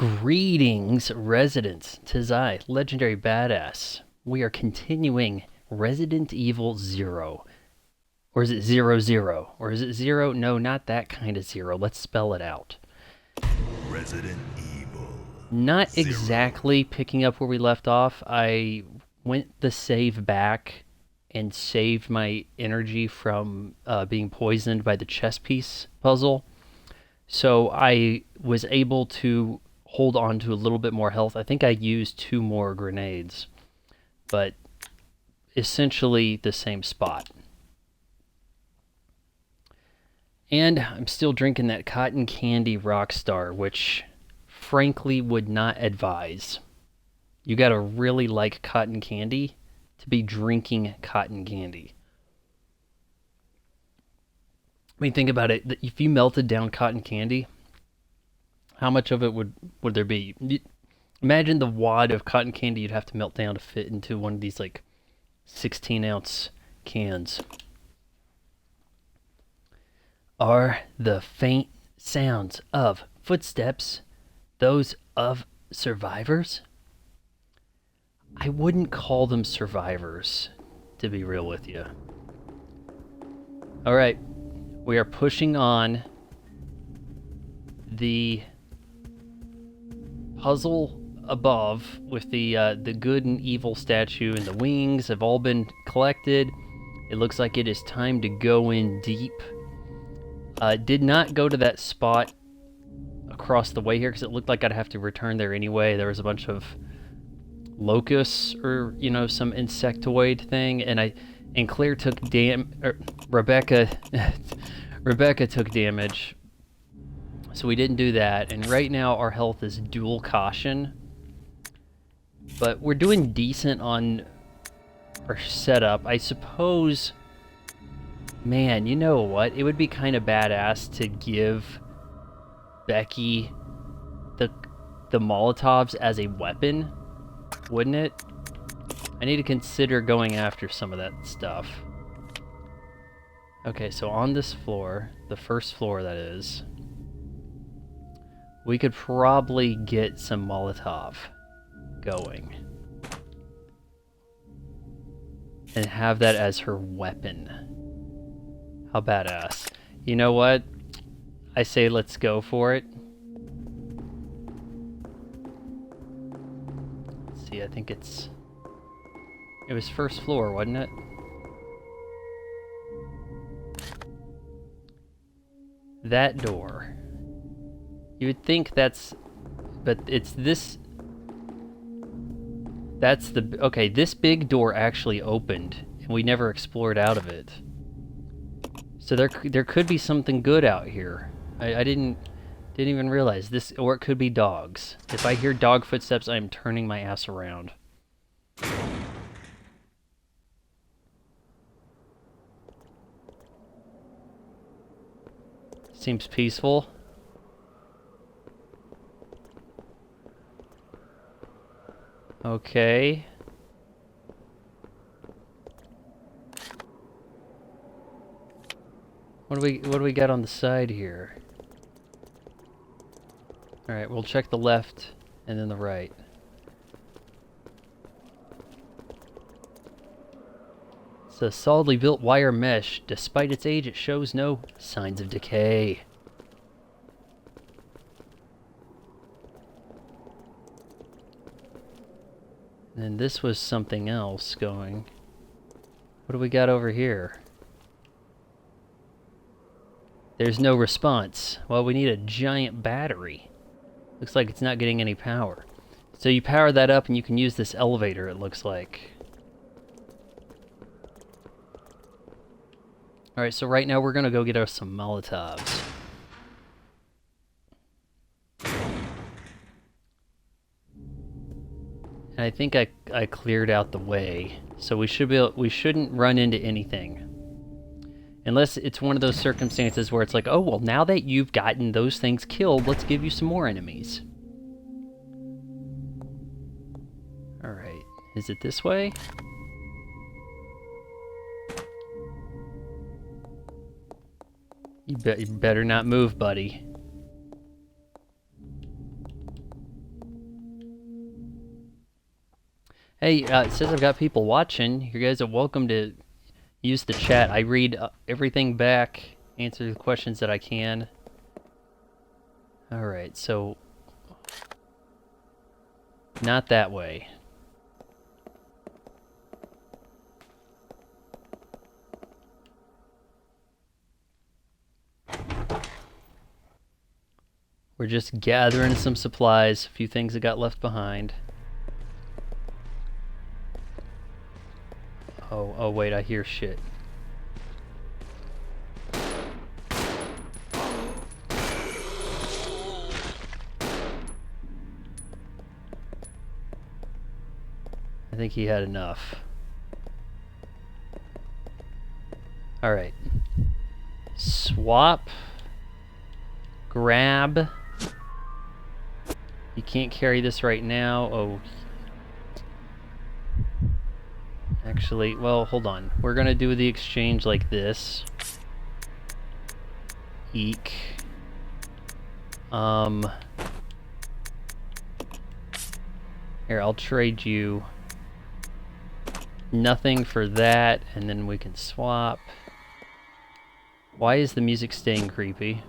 Greetings, residents. 'Tis I, legendary badass. We are continuing Resident Evil 0. Or is it 00? Or is it 0? No, not that kind of 0. Let's spell it out. Resident Evil. Not 0. exactly picking up where we left off. I went the save back and saved my energy from being poisoned by the chess piece puzzle. So I was able to hold on to a little bit more health. I think I used 2 more grenades, but essentially the same spot. And I'm still drinking that cotton candy Rockstar, which frankly would not advise. You gotta really like cotton candy to be drinking cotton candy. I mean, think about it. If you melted down cotton candy, how much of it would there be? Imagine the wad of cotton candy you'd have to melt down to fit into one of these like 16-ounce cans. Are the faint sounds of footsteps those of survivors? I wouldn't call them survivors, to be real with you. Alright, we are pushing on. The puzzle above with the good and evil statue and the wings have all been collected. It looks like it is time to go in deep. Did not go to that spot across the way here because it looked like I'd have to return there anyway. There was a bunch of locusts or some insectoid thing, and Claire took Rebecca took damage. So we didn't do that, and right now our health is dual caution. But we're doing decent on our setup. I suppose, man, you know what? It would be kind of badass to give Becky the Molotovs as a weapon, wouldn't it? I need to consider going after some of that stuff. Okay, so on this floor, the first floor that is, we could probably get some Molotov going. And have that as her weapon. How badass. You know what? I say let's go for it. Let's see, I think it was first floor, wasn't it? That door. You would think but it's this. That's okay, this big door actually opened, and we never explored out of it. So there could be something good out here. I didn't even realize this, or it could be dogs. If I hear dog footsteps, I am turning my ass around. Seems peaceful. Okay. What do we got on the side here? All right, we'll check the left and then the right. It's a solidly built wire mesh. Despite its age, it shows no signs of decay. And this was something else going. What do we got over here? There's no response. Well, we need a giant battery. Looks like it's not getting any power. So you power that up and you can use this elevator, it looks like. Alright, so right now we're gonna go get us some Molotovs. And I think I cleared out the way, so we shouldn't run into anything. Unless it's one of those circumstances where it's like, oh, well, now that you've gotten those things killed, let's give you some more enemies. Alright, is it this way? You better not move, buddy. Hey, it says I've got people watching. You guys are welcome to use the chat. I read everything back, answer the questions that I can. Alright, so... not that way. We're just gathering some supplies, a few things that got left behind. Oh wait, I hear shit. I think he had enough. Alright. Swap. Grab. You can't carry this right now. Oh. Actually, well, hold on. We're gonna do the exchange like this. Eek. Here, I'll trade you nothing for that, and then we can swap. Why is the music staying creepy?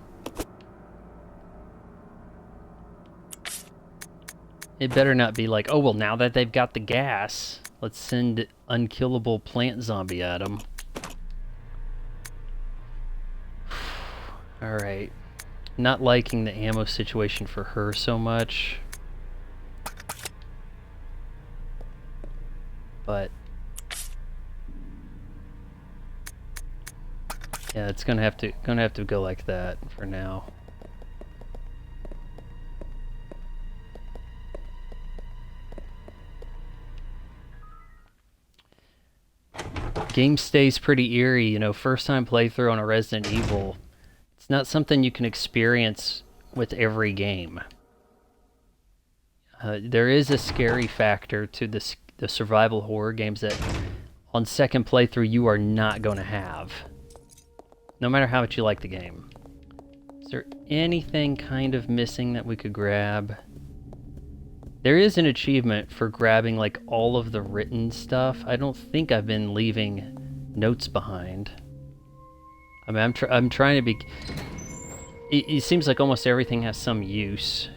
It better not be like, oh, well, now that they've got the gas, let's send unkillable plant zombie at them. Alright. Not liking the ammo situation for her so much. But... yeah, it's gonna have to go like that for now. Game stays pretty eerie, you know, first time playthrough on a Resident Evil. It's not something you can experience with every game. There is a scary factor to the survival horror games that on second playthrough you are not going to have. No matter how much you like the game. Is there anything kind of missing that we could grab? There is an achievement for grabbing like all of the written stuff. I don't think I've been leaving notes behind. I mean, I'm trying to be... It seems like almost everything has some use.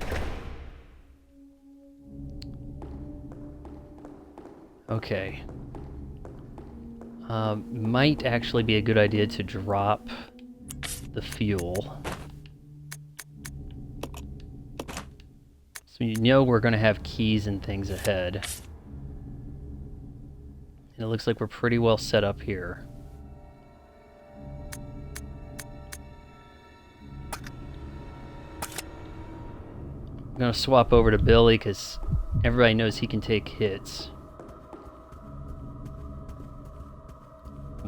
Okay. Might actually be a good idea to drop the fuel. So you know we're going to have keys and things ahead. And it looks like we're pretty well set up here. I'm going to swap over to Billy because everybody knows he can take hits.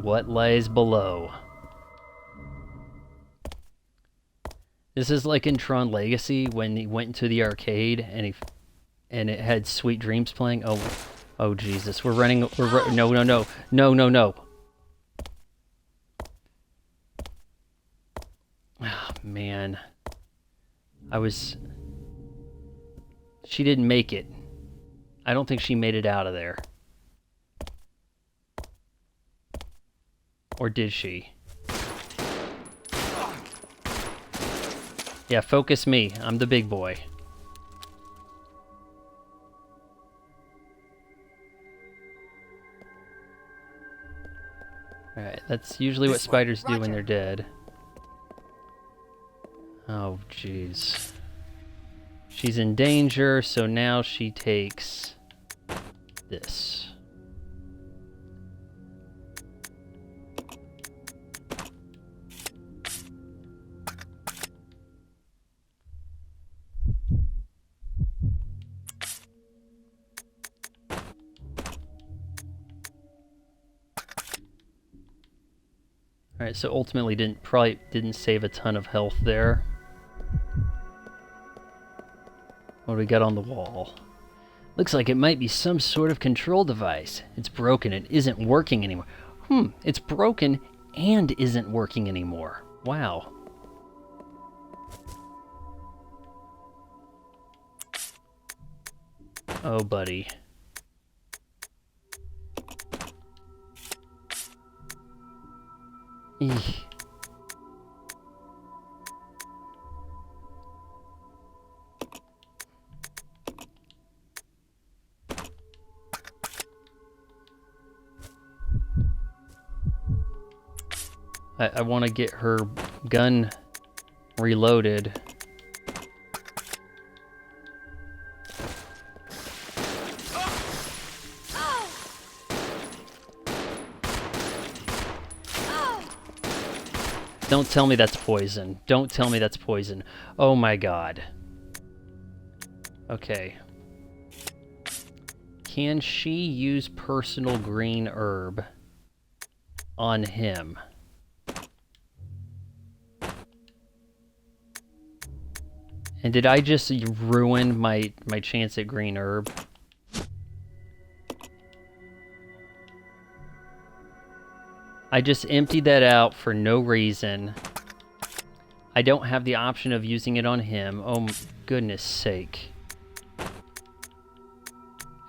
What lies below? This is like in Tron Legacy when he went into the arcade and it had Sweet Dreams playing. Oh Jesus! No. Oh man, she didn't make it. I don't think she made it out of there. Or did she? Yeah, focus me. I'm the big boy. Alright, that's usually what spiders do when they're dead. Oh, jeez. She's in danger, so now she takes this. Alright, so ultimately probably didn't save a ton of health there. What do we got on the wall? Looks like it might be some sort of control device. It's broken and isn't working anymore. It's broken and isn't working anymore. Wow. Oh, buddy. Eek. I want to get her gun reloaded. Don't tell me that's poison. Don't tell me that's poison. Oh my god. Okay. Can she use personal green herb on him? And did I just ruin my chance at green herb? I just emptied that out for no reason. I don't have the option of using it on him. Oh, goodness sake.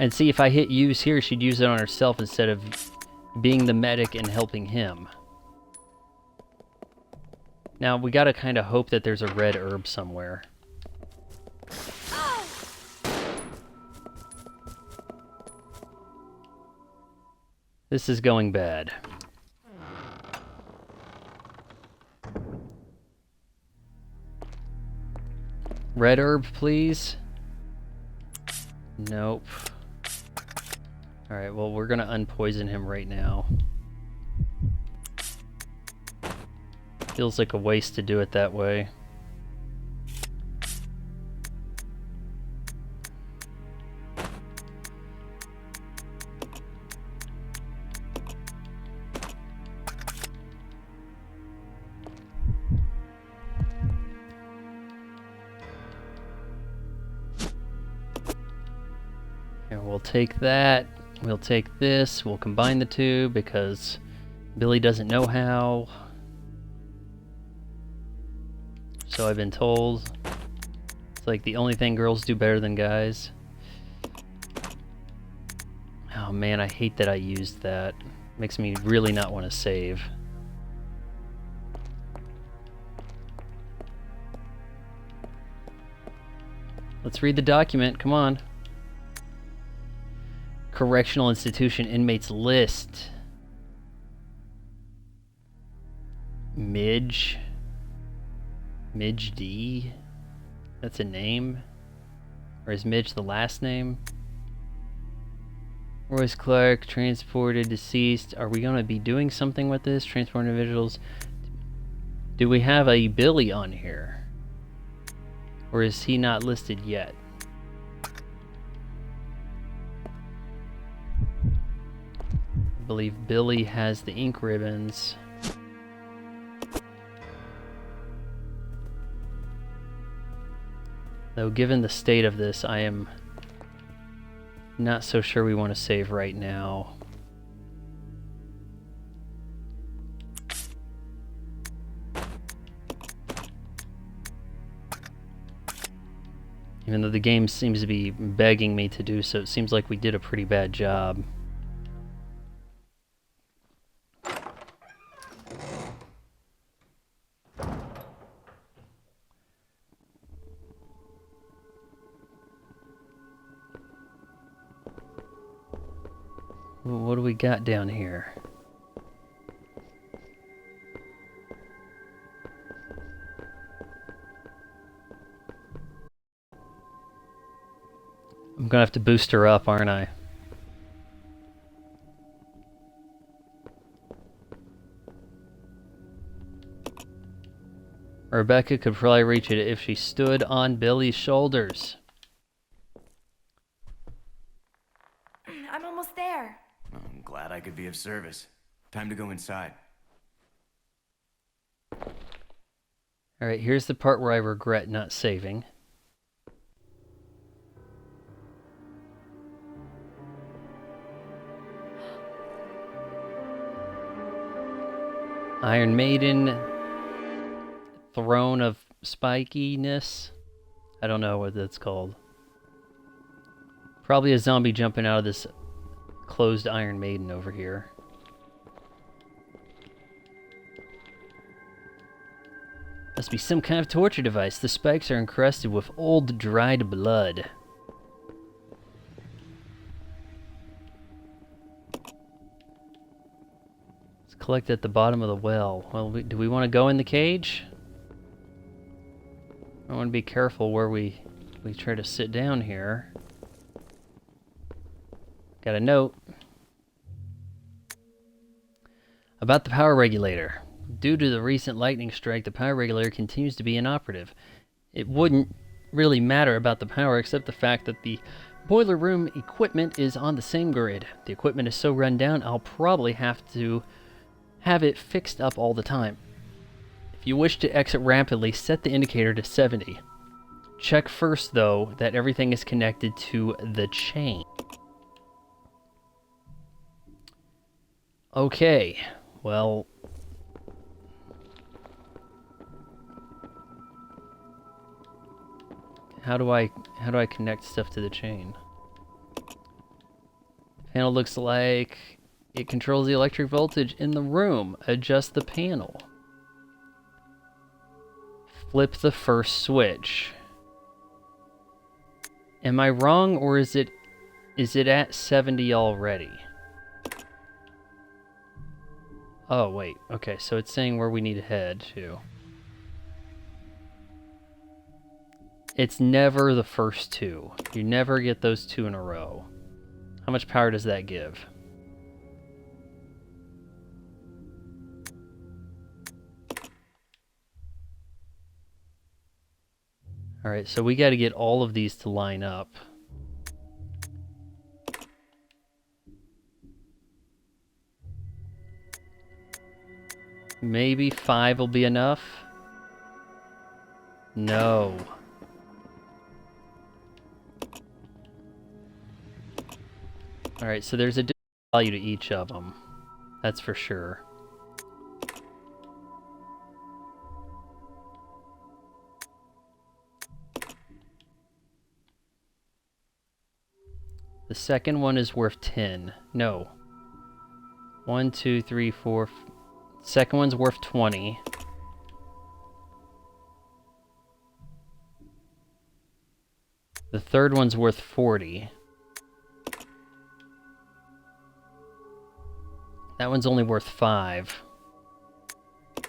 And see, if I hit use here, she'd use it on herself instead of being the medic and helping him. Now, we gotta kind of hope that there's a red herb somewhere. This is going bad. Red herb, please. Nope. Alright, well, we're gonna unpoison him right now. Feels like a waste to do it that way. And we'll take that. We'll take this. We'll combine the two because Billy doesn't know how. So I've been told. It's like the only thing girls do better than guys. Oh man, I hate that I used that. Makes me really not want to save. Let's read the document, come on. Correctional Institution Inmates List. Midge D? That's a name? Or is Midge the last name? Royce Clark, transported deceased. Are we going to be doing something with this? Transport individuals. Do we have a Billy on here? Or is he not listed yet? I believe Billy has the ink ribbons. Though given the state of this, I am not so sure we want to save right now. Even though the game seems to be begging me to do so, it seems like we did a pretty bad job. What do we got down here? I'm gonna have to boost her up, aren't I? Rebecca could probably reach it if she stood on Billy's shoulders. I'm almost there. I'm glad I could be of service. Time to go inside. Alright, here's the part where I regret not saving. Iron Maiden, Throne of Spikiness. I don't know what that's called. Probably a zombie jumping out of this closed Iron Maiden over here. Must be some kind of torture device. The spikes are encrusted with old, dried blood. It's collected at the bottom of the well. Well, do we want to go in the cage? I want to be careful where we try to sit down here. Got a note about the power regulator. Due to the recent lightning strike, the power regulator continues to be inoperative. It wouldn't really matter about the power except the fact that the boiler room equipment is on the same grid. The equipment is so run down, I'll probably have to have it fixed up all the time. If you wish to exit rapidly, set the indicator to 70. Check first, though, that everything is connected to the chain. Okay, well... How do I connect stuff to the chain? Panel looks like it controls the electric voltage in the room. Adjust the panel. Flip the first switch. Am I wrong, or is it at 70 already? Oh wait, okay, so it's saying where we need to head to. It's never the first two. You never get those two in a row. How much power does that give? Alright, so we gotta get all of these to line up. Maybe 5 will be enough? No. Alright, so there's a different value to each of them. That's for sure. The second one is worth 10. No. 1, 2, 3, 4... Second one's worth 20. The third one's worth 40. That one's only worth 5.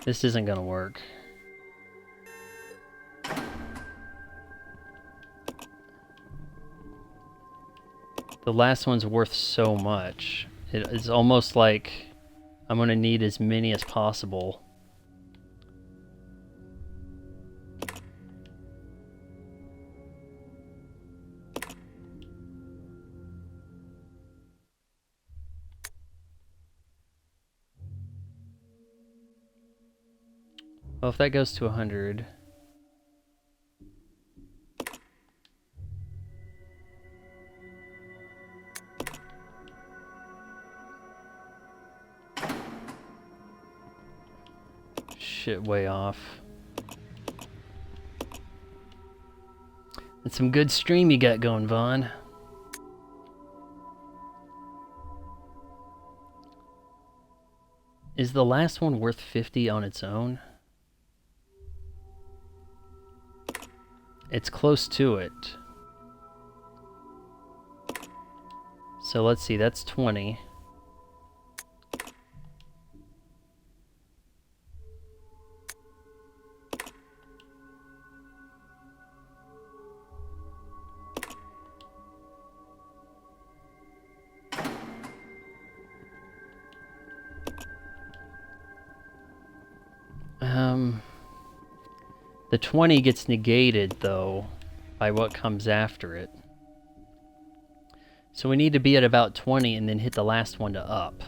This isn't gonna work. The last one's worth so much. It's almost like I'm gonna need as many as possible. Well, if that goes to 100... Shit, way off. That's some good stream you got going, Vaughn. Is the last one worth 50 on its own? It's close to it. So let's see, that's 20. The 20 gets negated, though, by what comes after it. So we need to be at about 20 and then hit the last one to up.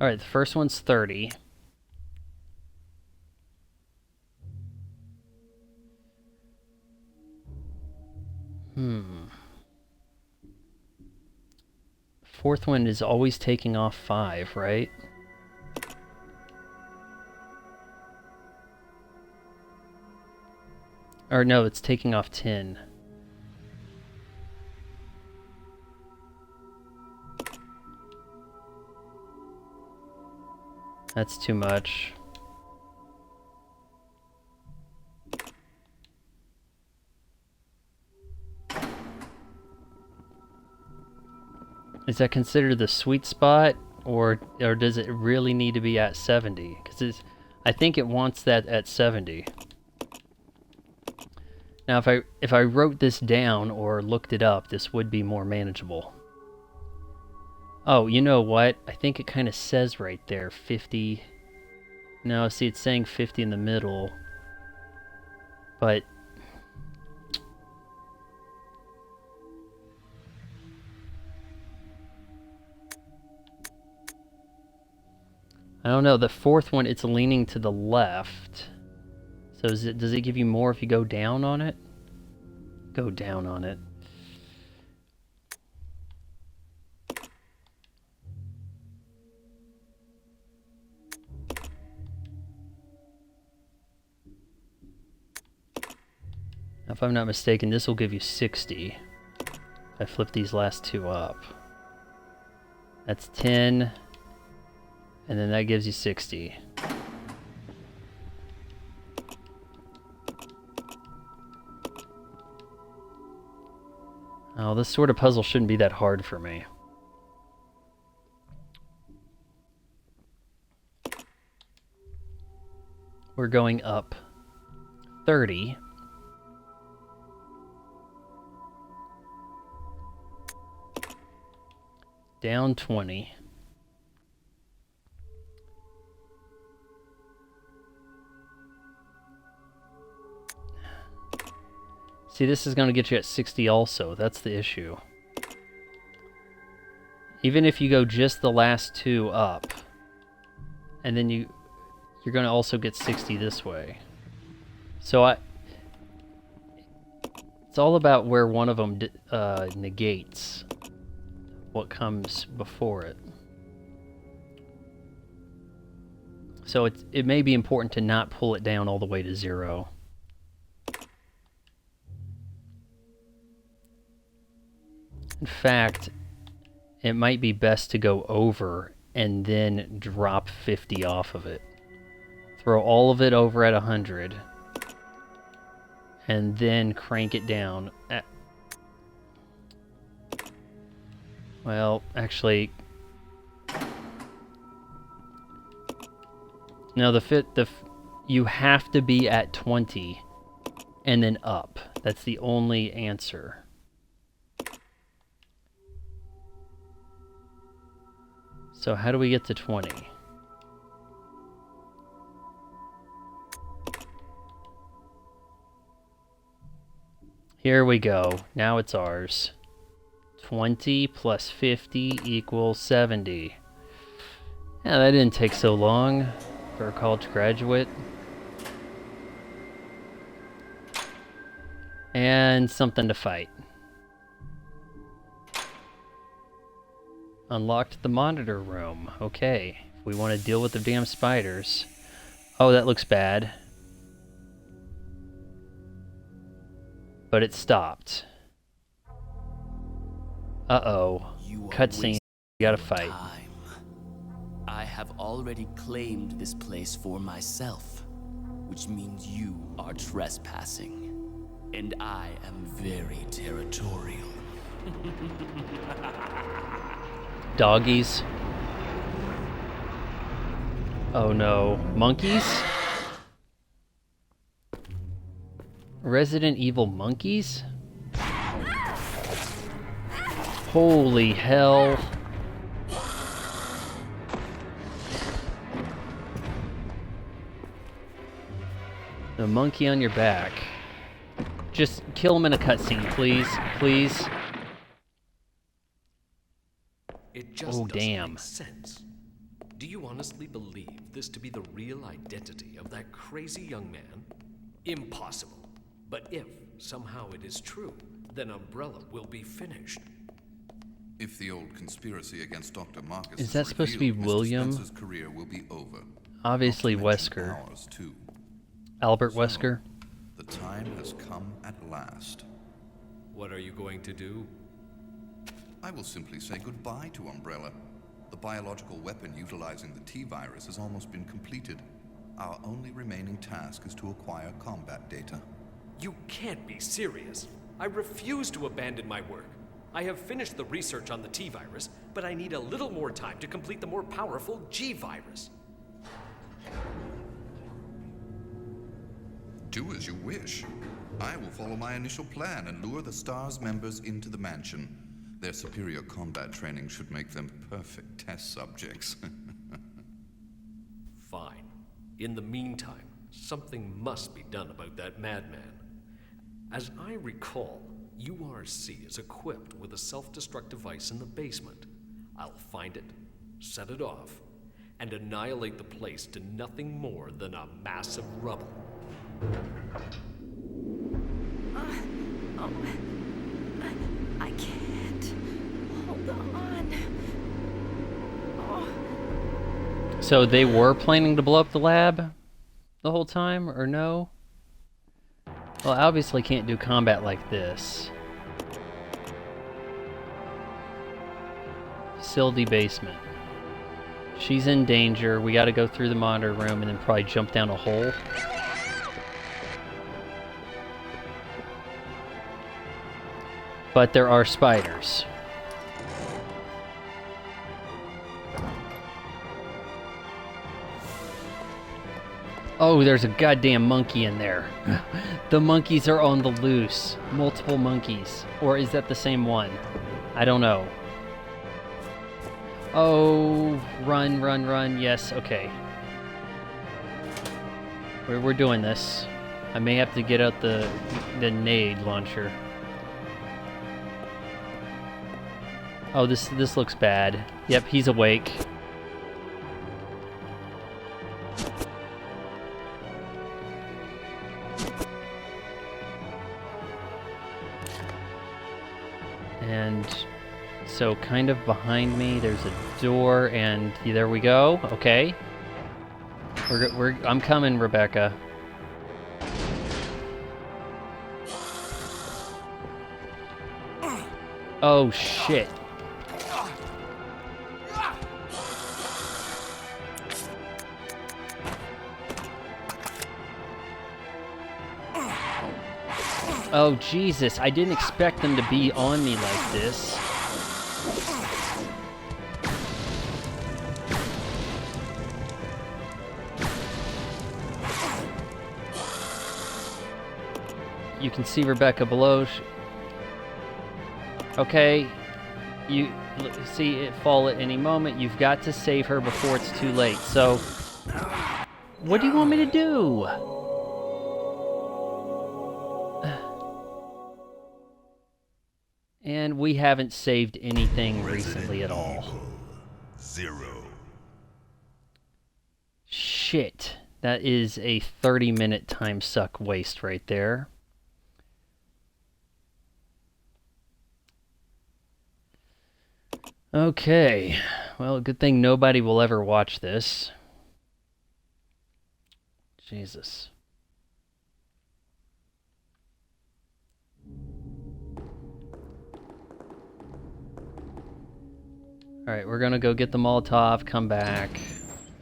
Alright, the first one's 30. Fourth one is always taking off 5, right? Or no, it's taking off 10. That's too much. Is that considered the sweet spot, or does it really need to be at 70? Because I think it wants that at 70. Now, if I wrote this down or looked it up, this would be more manageable. Oh, you know what? I think it kind of says right there, 50. No, see, it's saying 50 in the middle. But I don't know. The fourth one, it's leaning to the left. So does it give you more if you go down on it? Go down on it. If I'm not mistaken, this will give you 60. If I flip these last two up. That's 10. And then that gives you 60. Oh, this sort of puzzle shouldn't be that hard for me. We're going up 30. Down 20. See, this is going to get you at 60 also. That's the issue. Even if you go just the last two up, and then you're going to also get 60 this way. So it's all about where one of them negates what comes before it. So it may be important to not pull it down all the way to 0. In fact, it might be best to go over and then drop 50 off of it. Throw all of it over at 100. And then crank it down. Well, actually... No, you have to be at 20 and then up. That's the only answer. So how do we get to 20? Here we go. Now it's ours. 20 plus 50 equals 70. Yeah, that didn't take so long for a college graduate. And something to fight. Unlocked the monitor room. Okay, if we want to deal with the damn spiders. Oh, that looks bad. But it stopped. Uh-oh. Cutscene. You gotta fight. Time. I have already claimed this place for myself, which means you are trespassing. And I am very territorial. Doggies. Oh no. Monkeys? Resident Evil monkeys? Holy hell. The monkey on your back. Just kill him in a cutscene, please. Please. It just Oh, doesn't damn. make sense. Do you honestly believe this to be the real identity of that crazy young man? Impossible. But if somehow it is true, then Umbrella will be finished. If the old conspiracy against Dr. Marcus Is that supposed to be revealed, William? Mr. Spencer's career will be over. Obviously Not to mention Wesker. ours, too. Albert So, Wesker. The time has come at last. What are you going to do? I will simply say goodbye to Umbrella. The biological weapon utilizing the T-virus has almost been completed. Our only remaining task is to acquire combat data. You can't be serious. I refuse to abandon my work. I have finished the research on the T-virus, but I need a little more time to complete the more powerful G-virus. Do as you wish. I will follow my initial plan and lure the STARS members into the mansion. Their superior combat training should make them perfect test subjects. Fine. In the meantime, something must be done about that madman. As I recall, URC is equipped with a self-destruct device in the basement. I'll find it, set it off, and annihilate the place to nothing more than a mass of rubble. I can't. Hold on. Oh. So they were planning to blow up the lab the whole time, or no? Well, I obviously can't do combat like this. Facility basement. She's in danger. We gotta go through the monitor room and then probably jump down a hole. But there are spiders. Oh, there's a goddamn monkey in there. The monkeys are on the loose. Multiple monkeys. Or is that the same one? I don't know. Oh, run, run, run. Yes, okay. We're doing this. I may have to get out the nade launcher. Oh, this looks bad. Yep, he's awake. And so kind of behind me there's a door, and there we go. Okay. I'm coming, Rebecca. Oh shit. Oh, Jesus, I didn't expect them to be on me like this. You can see Rebecca below. Okay, you see it fall at any moment. You've got to save her before it's too late. So, what do you want me to do? And we haven't saved anything recently at all. Evil 0. Shit. That is a 30-minute time suck waste right there. Okay. Well, good thing nobody will ever watch this. Jesus. Alright, we're gonna go get the Molotov, come back,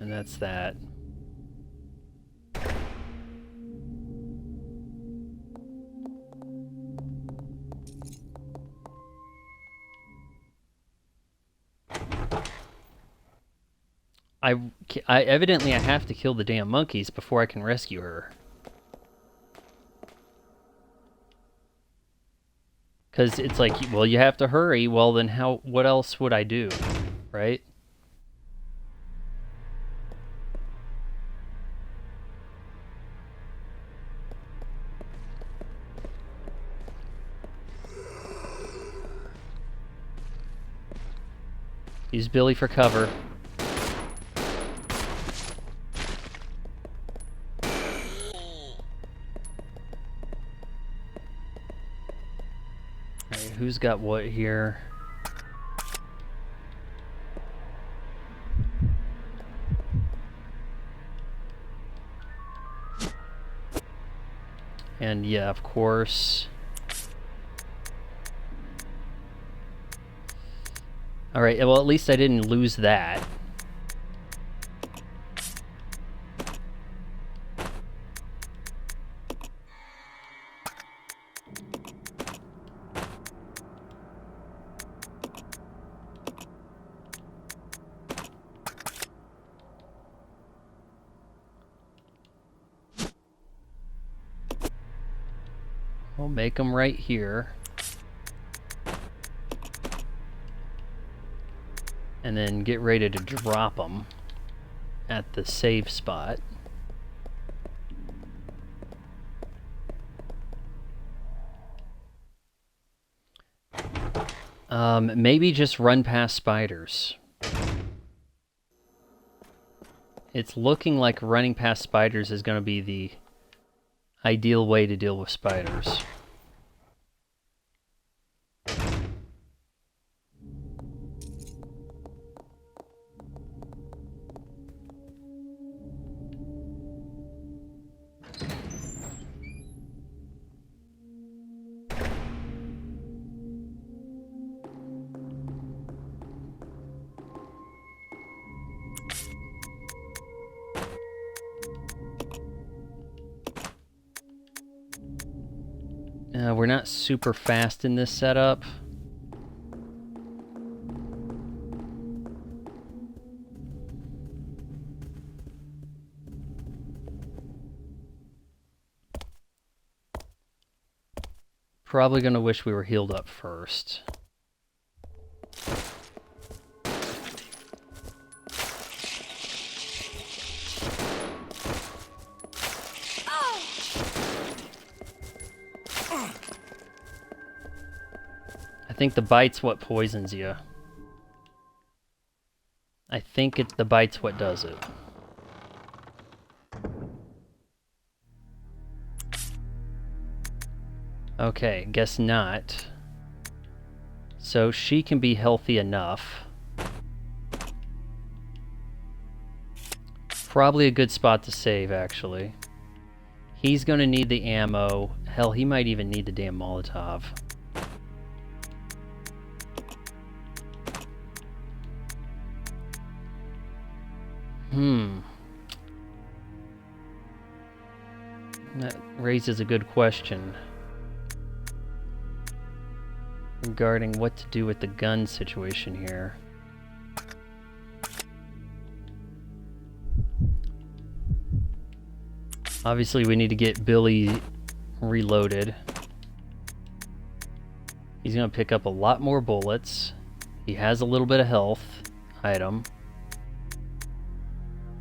and that's that. I evidently I have to kill the damn monkeys before I can rescue her. Because it's like, well, you have to hurry. Well, then what else would I do? Right? Use Billy for cover. Alright, who's got what here? And yeah, of course. Alright, well, at least I didn't lose that. We'll make them right here. And then get ready to drop them at the save spot. Maybe just run past spiders. It's looking like running past spiders is going to be the ideal way to deal with spiders. We're not super fast in this setup. Probably gonna wish we were healed up first. I think the bite's what poisons you. I think the bite's what does it. Okay, guess not. So she can be healthy enough. Probably a good spot to save, actually. He's gonna need the ammo. Hell, he might even need the damn Molotov. That raises a good question regarding what to do with the gun situation here. Obviously, we need to get Billy reloaded. He's gonna pick up a lot more bullets. He has a little bit of health item.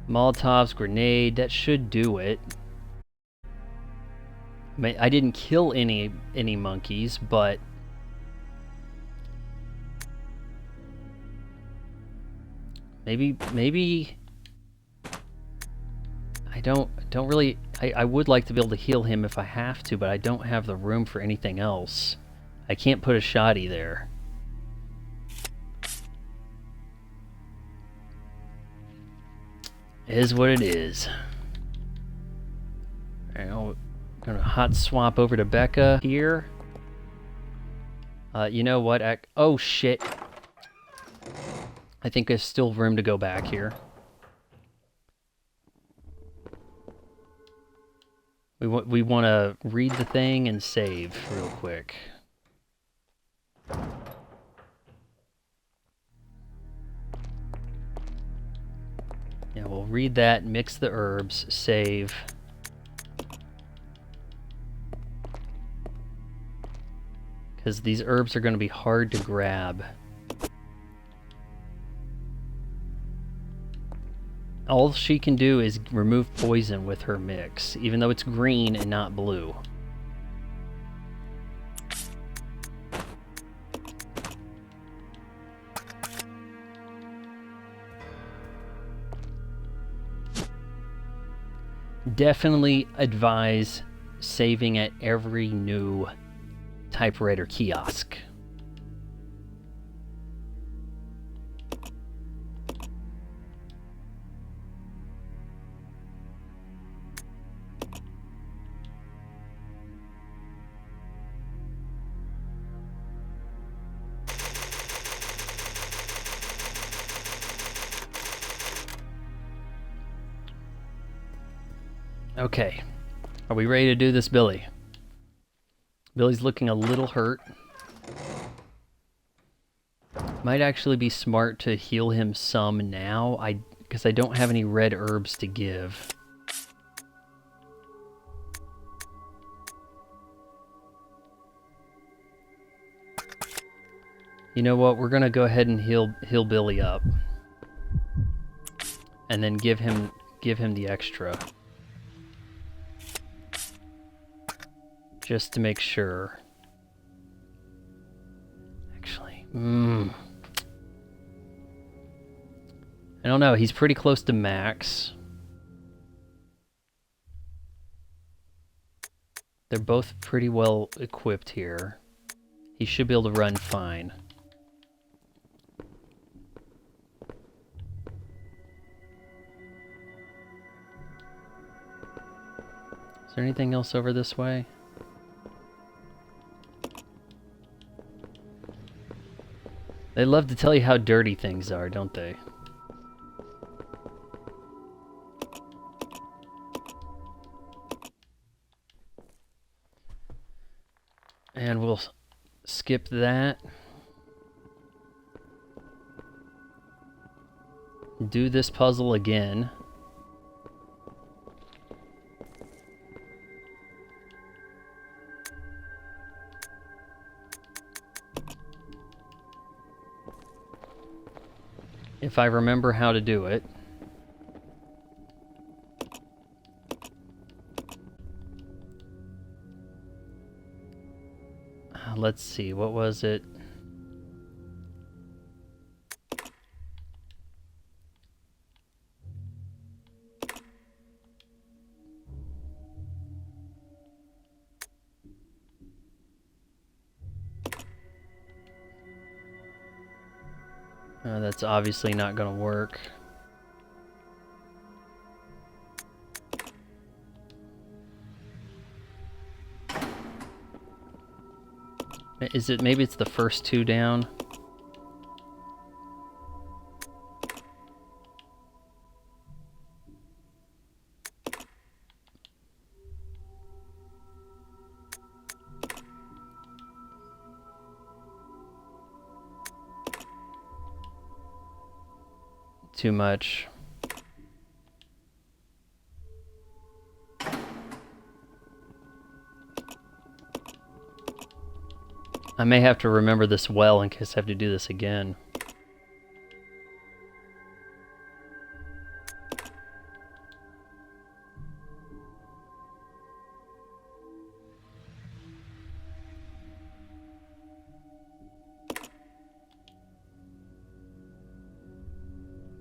Molotov's grenade, that should do it. I mean, I didn't kill any monkeys, but maybe I don't really. I would like to be able to heal him if I have to, but I don't have the room for anything else. I can't put a shotty there. It is what it is. Alright, I'm gonna hot swap over to Becca here. You know what? Oh shit. I think there's still room to go back here. We want to read the thing and save real quick. Yeah, we'll read that, mix the herbs, save. Because these herbs are going to be hard to grab. All she can do is remove poison with her mix, even though it's green and not blue. Definitely advise saving at every new typewriter kiosk. Okay. Are we ready to do this, Billy? Billy's looking a little hurt. Might actually be smart to heal him some now, because I don't have any red herbs to give. You know what? We're gonna go ahead and heal Billy up, and then give him the extra, just to make sure. Actually, I don't know. He's pretty close to max. They're both pretty well equipped here. He should be able to run fine. Is there anything else over this way? They love to tell you how dirty things are, don't they? And we'll skip that. Do this puzzle again. If I remember how to do it. Let's see, what was it? That's obviously not going to work. Is it, maybe it's the first two down? Too much. I may have to remember this well in case I have to do this again.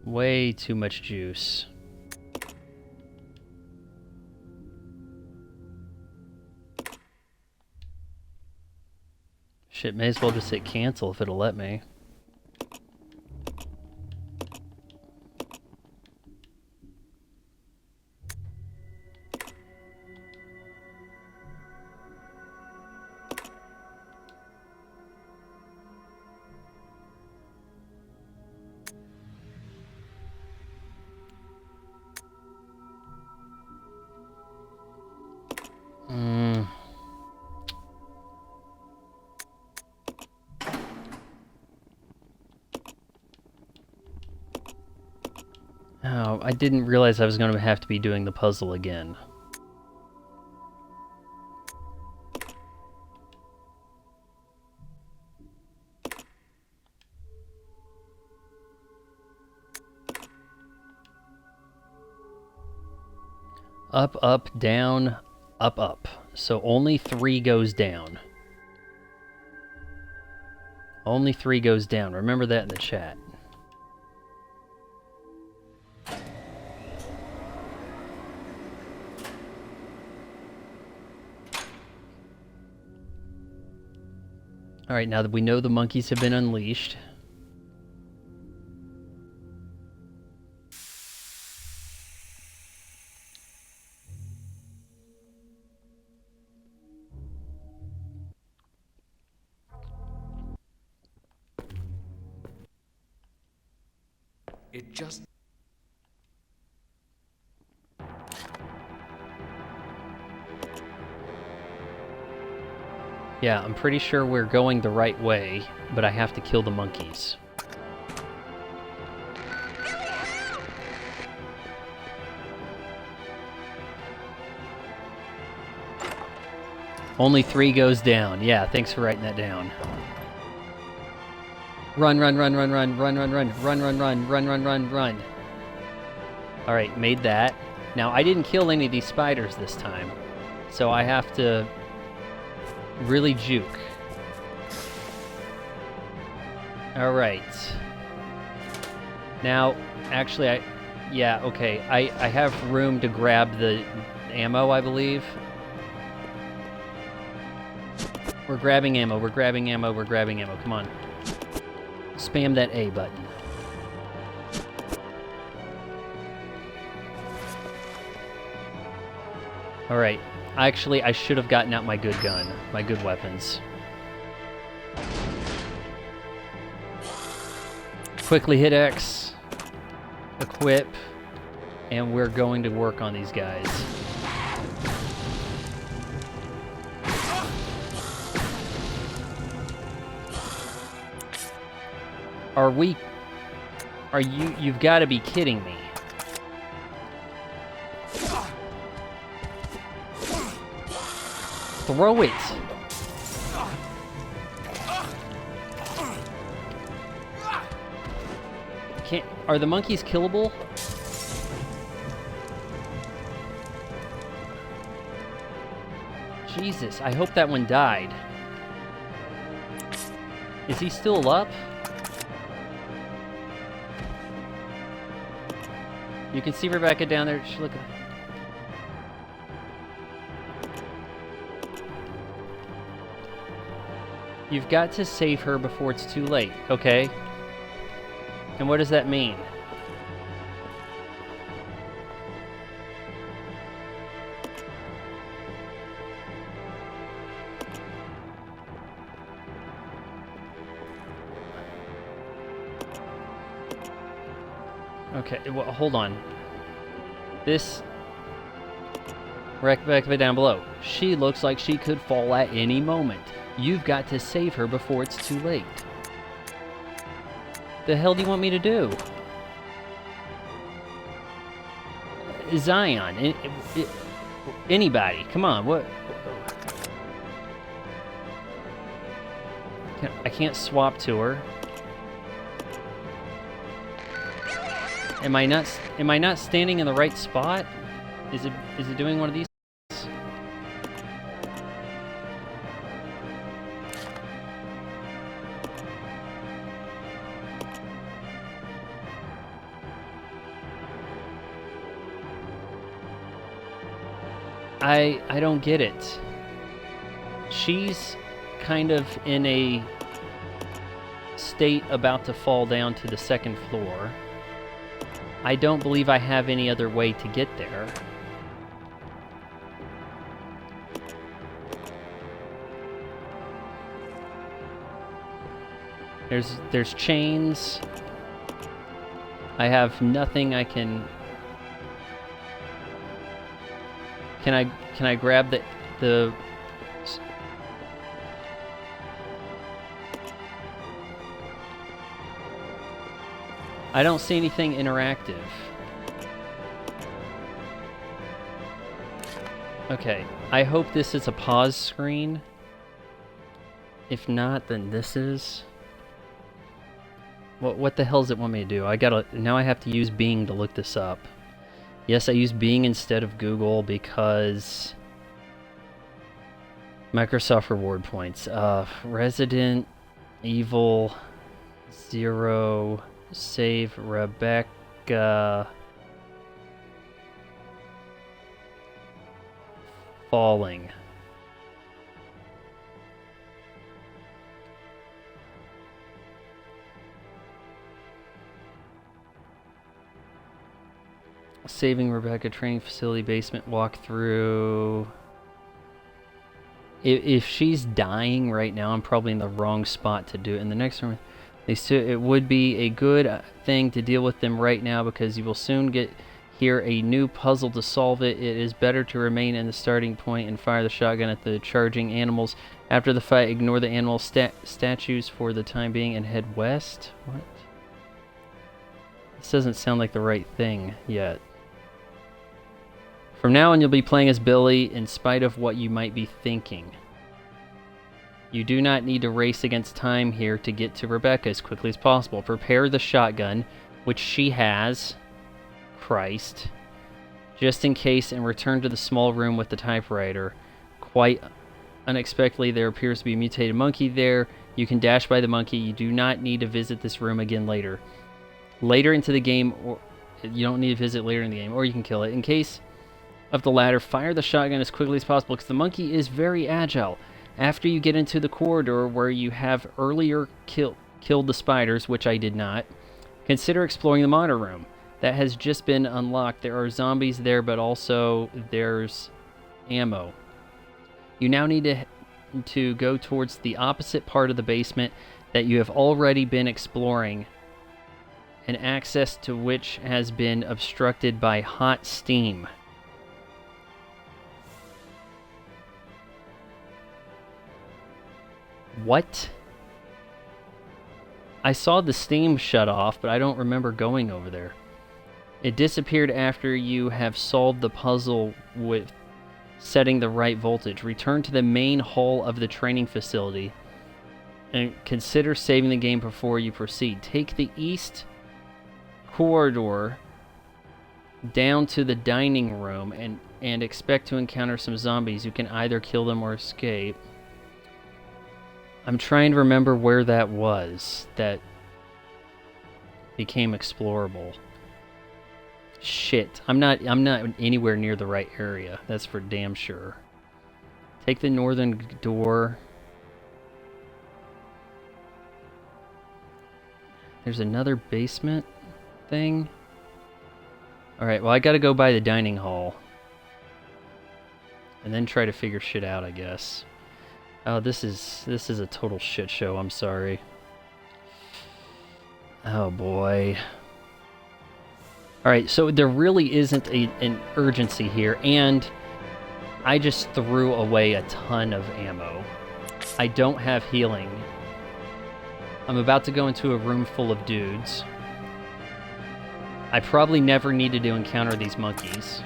Way too much juice. Shit, may as well just hit cancel if it'll let me. Oh, I didn't realize I was going to have to be doing the puzzle again. Up, up, down, up, up. So only 3 goes down. Only 3 goes down. Remember that in the chat. Alright, now that we know the monkeys have been unleashed. It just... Yeah, I'm pretty sure we're going the right way, but I have to kill the monkeys. Only 3 goes down. Yeah, thanks for writing that down. Run, run, run, run, run, run, run, run, run, run, run, run, run, run, run. Alright, made that. Now, I didn't kill any of these spiders this time, so I have to really juke. Alright. Now, actually, yeah, okay. I have room to grab the ammo, I believe. We're grabbing ammo, we're grabbing ammo, we're grabbing ammo. Come on. Spam that A button. Alright. Actually, I should have gotten out my good gun. My good weapons. Quickly hit X. Equip. And we're going to work on these guys. You've got to be kidding me. Throw it! Are the monkeys killable? Jesus, I hope that one died. Is he still up? You can see Rebecca down there. Look. You've got to save her before it's too late, okay? And what does that mean? Okay, well, hold on. This Rebecca down below. She looks like she could fall at any moment. You've got to save her before it's too late. The hell do you want me to do? Zion, anybody, come on, what? I can't swap to her. Am I not standing in the right spot? Is it doing one of these? I don't get it. She's kind of in a state about to fall down to the second floor. I don't believe I have any other way to get there. There's chains. I have nothing I can... Can I grab the I don't see anything interactive. Okay, I hope this is a pause screen. If not, then this is... What the hell does it want me to do? Now I have to use Bing to look this up. Yes, I use Bing instead of Google because... Microsoft reward points. Resident Evil 0... Save Rebecca... Falling. Saving Rebecca training facility basement walkthrough. If she's dying right now, I'm probably in the wrong spot to do it. In the next room, it would be a good thing to deal with them right now because you will soon get here a new puzzle to solve it. It is better to remain in the starting point and fire the shotgun at the charging animals. After the fight, ignore the animal statues for the time being and head west. What? This doesn't sound like the right thing yet. From now on, you'll be playing as Billy in spite of what you might be thinking. You do not need to race against time here to get to Rebecca as quickly as possible. Prepare the shotgun, which she has. Christ. Just in case, and return to the small room with the typewriter. Quite unexpectedly, there appears to be a mutated monkey there. You can dash by the monkey. You do not need to visit this room again later. Later into the game, or you don't need to visit later in the game, or you can kill it. In case of the latter, fire the shotgun as quickly as possible because the monkey is very agile. After you get into the corridor where you have earlier killed the spiders, which I did not, consider exploring the monitor room. That has just been unlocked. There are zombies there, but also there's ammo. You now need to go towards the opposite part of the basement that you have already been exploring, and access to which has been obstructed by hot steam. What? I saw the steam shut off, but I don't remember going over there. It disappeared after you have solved the puzzle with setting the right voltage. Return to the main hall of the training facility and consider saving the game before you proceed. Take the east corridor down to the dining room and expect to encounter some zombies. You can either kill them or escape. I'm trying to remember where that was that became explorable. Shit, I'm not anywhere near the right area. That's for damn sure. Take the northern door. There's another basement thing. Alright, well I gotta go by the dining hall. And then try to figure shit out, I guess. Oh, this is a total shit show, I'm sorry. Oh boy. Alright, so there really isn't an urgency here, and I just threw away a ton of ammo. I don't have healing. I'm about to go into a room full of dudes. I probably never needed to encounter these monkeys.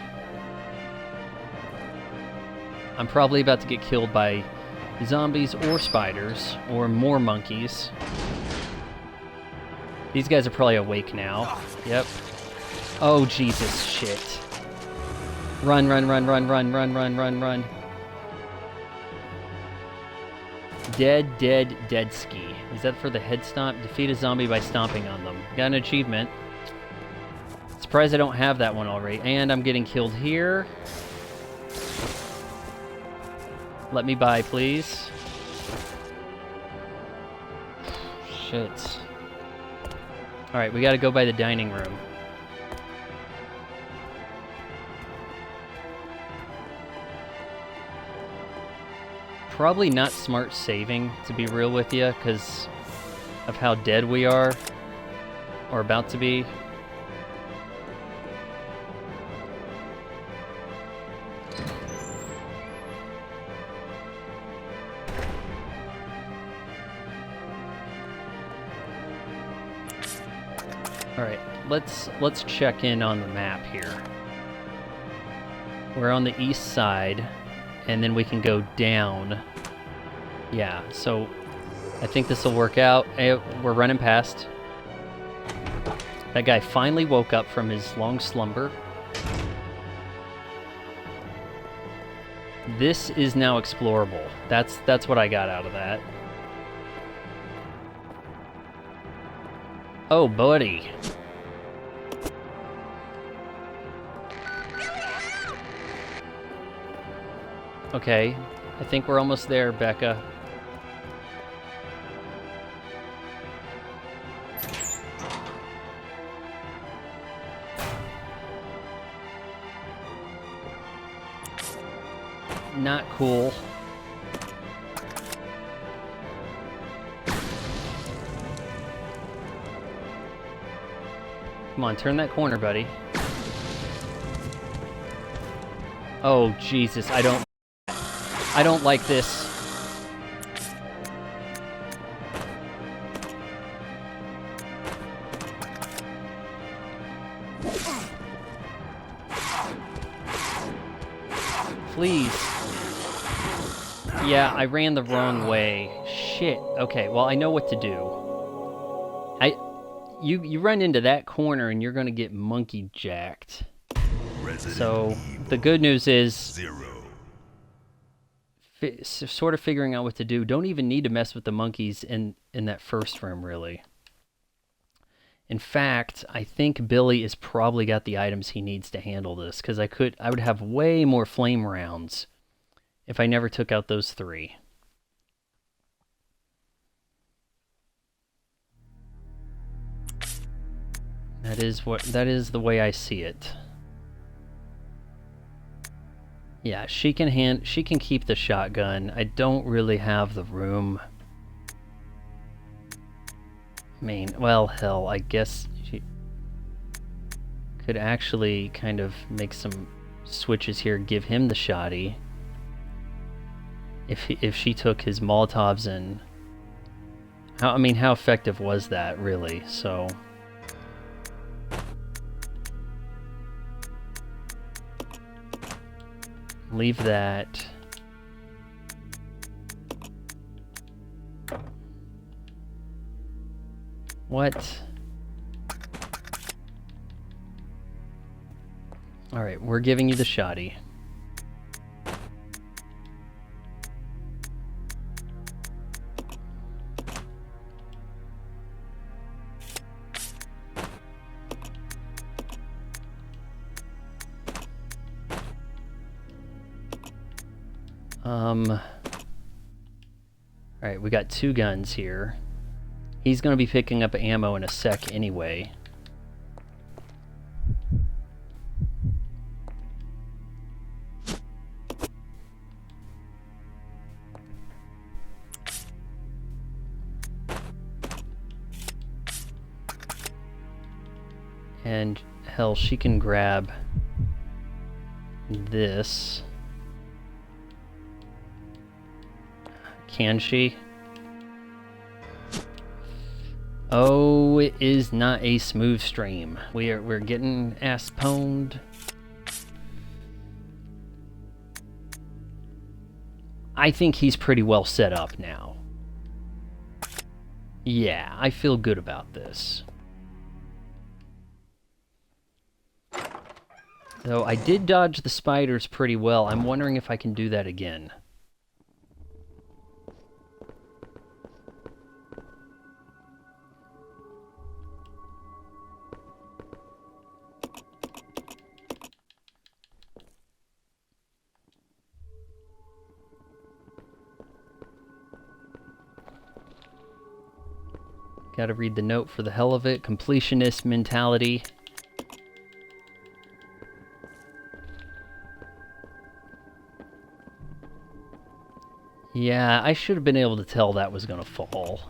I'm probably about to get killed by zombies or spiders, or more monkeys. These guys are probably awake now. Yep. Oh, Jesus, shit. Run, run, run, run, run, run, run, run, run. Dead, dead, dead ski. Is that for the head stomp? Defeat a zombie by stomping on them. Got an achievement. Surprised I don't have that one already. And I'm getting killed here. Let me by, please. Shit. Alright, we gotta go by the dining room. Probably not smart saving, to be real with you, because of how dead we are. Or about to be. Alright, let's check in on the map here. We're on the east side, and then we can go down. Yeah, so I think this will work out. We're running past. That guy finally woke up from his long slumber. This is now explorable. That's what I got out of that. Oh, buddy. Okay, I think we're almost there, Becca. Not cool. Come on, turn that corner, buddy. Oh, Jesus, I don't like this. Please. Yeah, I ran the wrong way. Shit. Okay, well, I know what to do. You run into that corner and you're gonna get monkey jacked. Resident So, Evil the good news is, 0. sort of figuring out what to do. Don't even need to mess with the monkeys in that first room, really. In fact, I think Billy has probably got the items he needs to handle this, because I would have way more flame rounds if I never took out those 3. That is the way I see it. Yeah, she can keep the shotgun. I don't really have the room. I mean, well, hell, I guess she could actually kind of make some switches here, give him the shotty. If she took his Molotovs and how effective was that really? So leave that. What? Alright, we're giving you the shotty. Alright, we got 2 guns here. He's gonna be picking up ammo in a sec anyway. And hell, she can grab this. Can she? Oh, it is not a smooth stream. We're getting ass-pwned. I think he's pretty well set up now. Yeah, I feel good about this. Though I did dodge the spiders pretty well. I'm wondering if I can do that again. Gotta read the note for the hell of it. Completionist mentality. Yeah, I should have been able to tell that was gonna fall.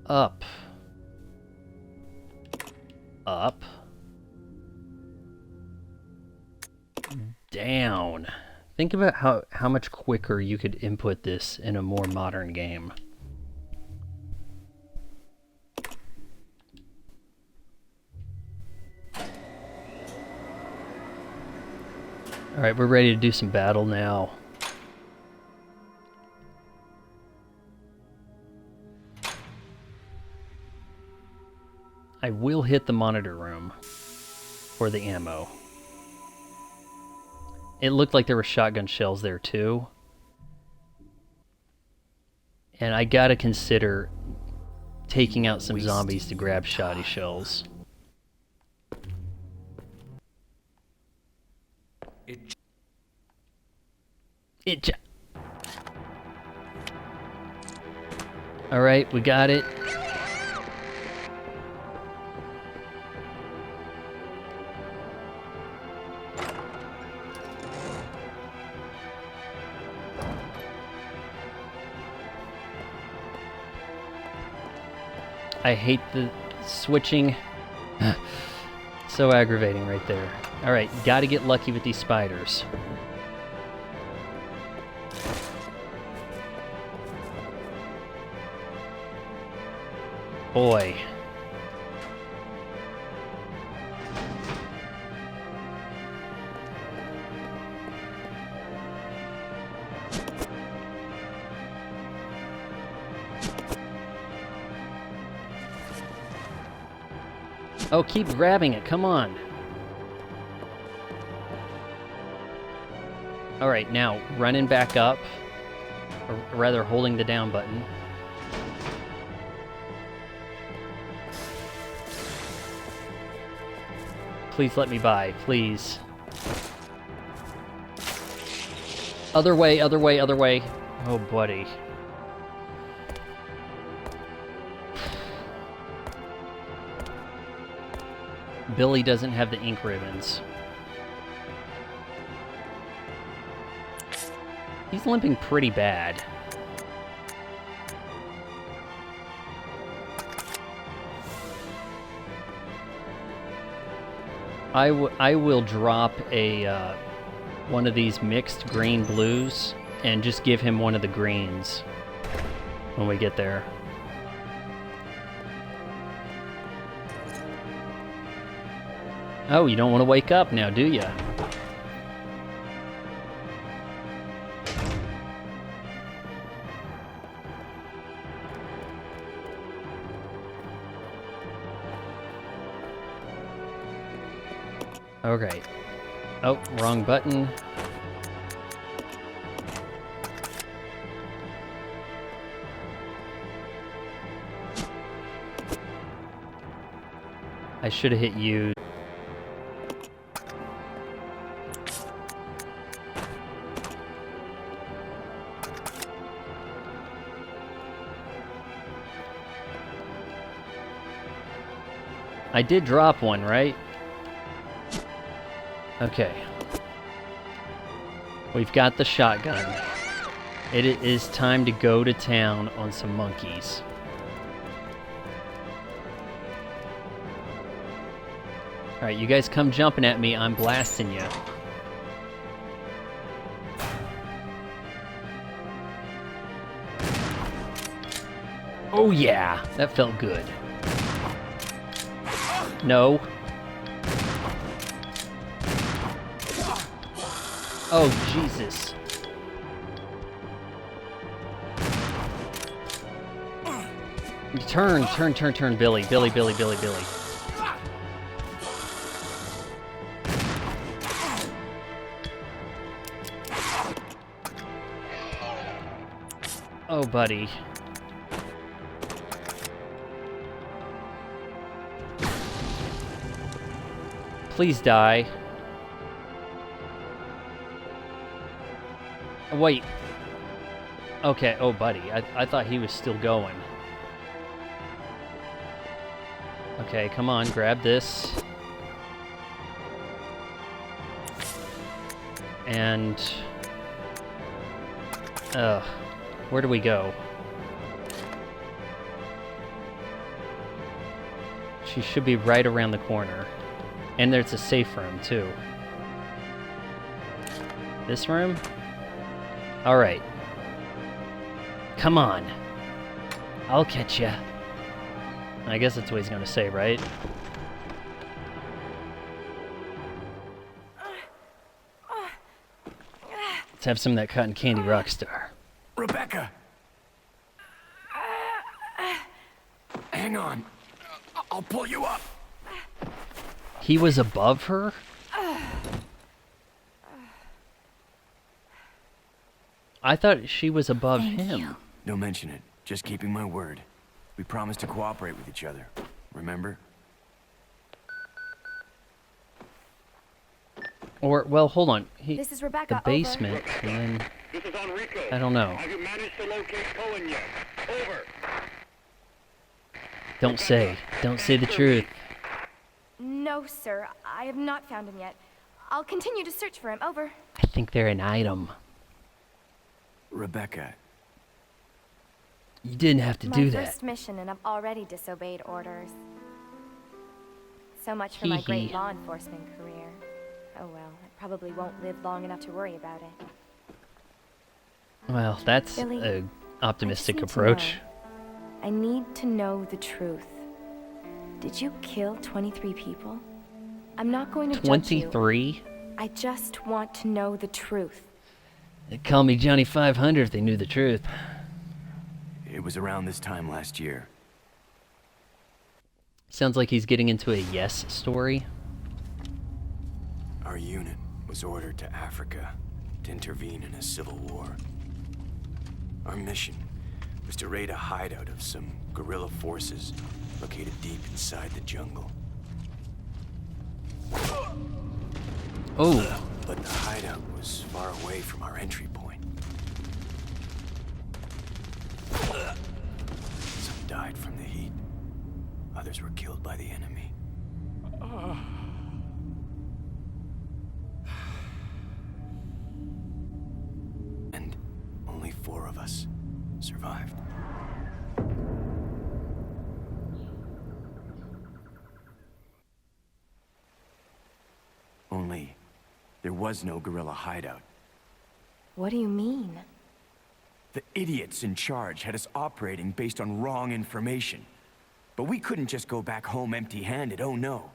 Up. Up. Down. Think about how much quicker you could input this in a more modern game. Alright, we're ready to do some battle now. I will hit the monitor room for the ammo. It looked like there were shotgun shells there too. And I gotta consider taking out some zombies to grab shoddy shells. Alright, we got it. I hate the switching. So aggravating right there. Alright, gotta get lucky with these spiders. Boy. Oh, keep grabbing it, come on. Alright, now, running back up. Or rather, holding the down button. Please let me by, please. Other way, other way, other way. Oh, buddy. Billy doesn't have the ink ribbons. He's limping pretty bad. I will drop a one of these mixed green blues and just give him one of the greens when we get there. Oh, you don't want to wake up now, do ya? Okay. Oh, wrong button. I should have hit you. I did drop one, right? Okay. We've got the shotgun. It is time to go to town on some monkeys. Alright, you guys come jumping at me, I'm blasting you. Oh yeah, that felt good. No. Oh, Jesus. Turn, Billy. Billy. Oh, buddy. Please die. Wait. Okay, oh buddy, I thought he was still going. Okay, come on, grab this. And... where do we go? She should be right around the corner. And there's a safe room, too. This room? Alright. Come on. I'll catch ya. I guess that's what he's gonna say, right? Let's have some of that cotton candy Rockstar. Rebecca! Hang on. I'll pull you up. He was above her? I thought she was above him. Don't mention it. Just keeping my word. We promised to cooperate with each other. Remember? Or, well, hold on. This is Rebecca. The basement, and then... This is Enrico. I don't know. Have you managed to locate Cohen yet? Over. Don't say the truth. No, sir. I have not found him yet. I'll continue to search for him. Over. I think they're an item. Rebecca. You didn't have to do My that. first mission, and I've already disobeyed orders. So much for my great law enforcement career. Oh well, I probably won't live long enough to worry about it. Well, that's Billy, an optimistic I just need to approach. know. I need to know the truth. Did you kill 23 people? I'm not going to judge you. 23? I just want to know the truth. They'd call me Johnny 500 if they knew the truth. It was around this time last year. Sounds like he's getting into a yes story. Our unit was ordered to Africa to intervene in a civil war. Our mission was to raid a hideout of some guerrilla forces located deep inside the jungle. Oh. But the hideout was far away from our entry point. Some died from the heat. Others were killed by the enemy. And only 4 of us survived. Only there was no guerrilla hideout. What do you mean? The idiots in charge had us operating based on wrong information. But we couldn't just go back home empty-handed, oh no.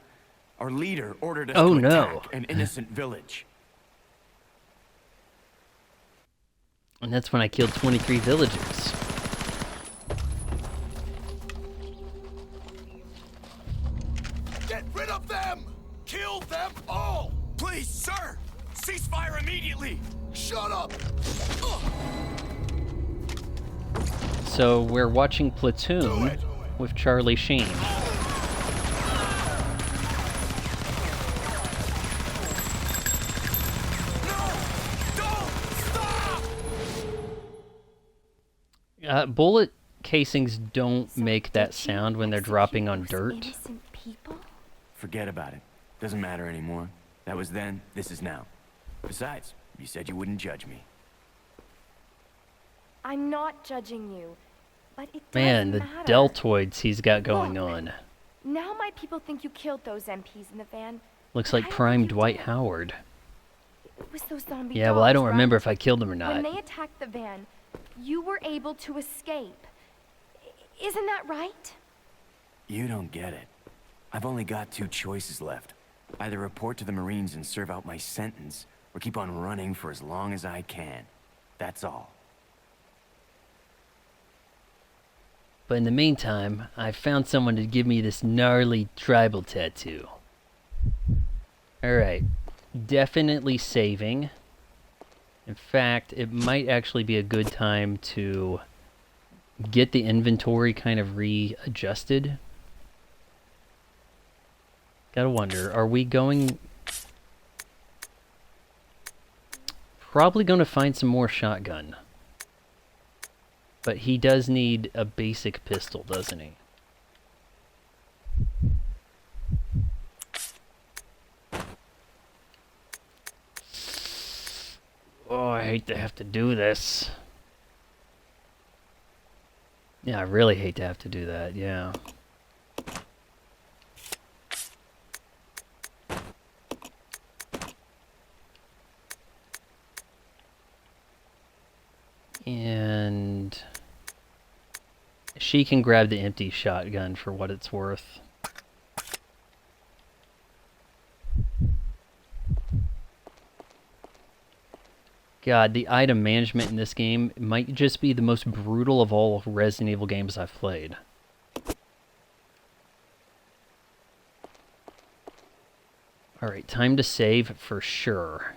Our leader ordered us to attack an innocent village. And that's when I killed 23 villagers. Get rid of them! Kill them all! Please, sir! Ceasefire immediately! Shut up! So we're watching Platoon with Charlie Sheen. Bullet casings don't make that sound when they're dropping on dirt. Innocent people? Forget about it. Doesn't matter anymore. That was then, this is now. Besides, you said you wouldn't judge me. I'm not judging you, but it does Man, the matter. deltoids he's got going on. Now my people think you killed those MPs in the van. Looks but like I don't prime think you Dwight did. Howard. It was those zombie Yeah, well, I don't dogs, remember right? if I killed him or not. When they attacked the van, you were able to escape. Isn't that right? You don't get it. I've only got 2 choices left. Either report to the Marines and serve out my sentence, or keep on running for as long as I can. That's all. But in the meantime, I found someone to give me this gnarly tribal tattoo. Alright. Definitely saving. In fact, it might actually be a good time to get the inventory kind of readjusted. Gotta wonder, are we going... Probably gonna find some more shotgun. But he does need a basic pistol, doesn't he? Oh, I hate to have to do this. Yeah, I really hate to have to do that, yeah. And she can grab the empty shotgun for what it's worth. God, the item management in this game might just be the most brutal of all Resident Evil games I've played. Alright, time to save for sure.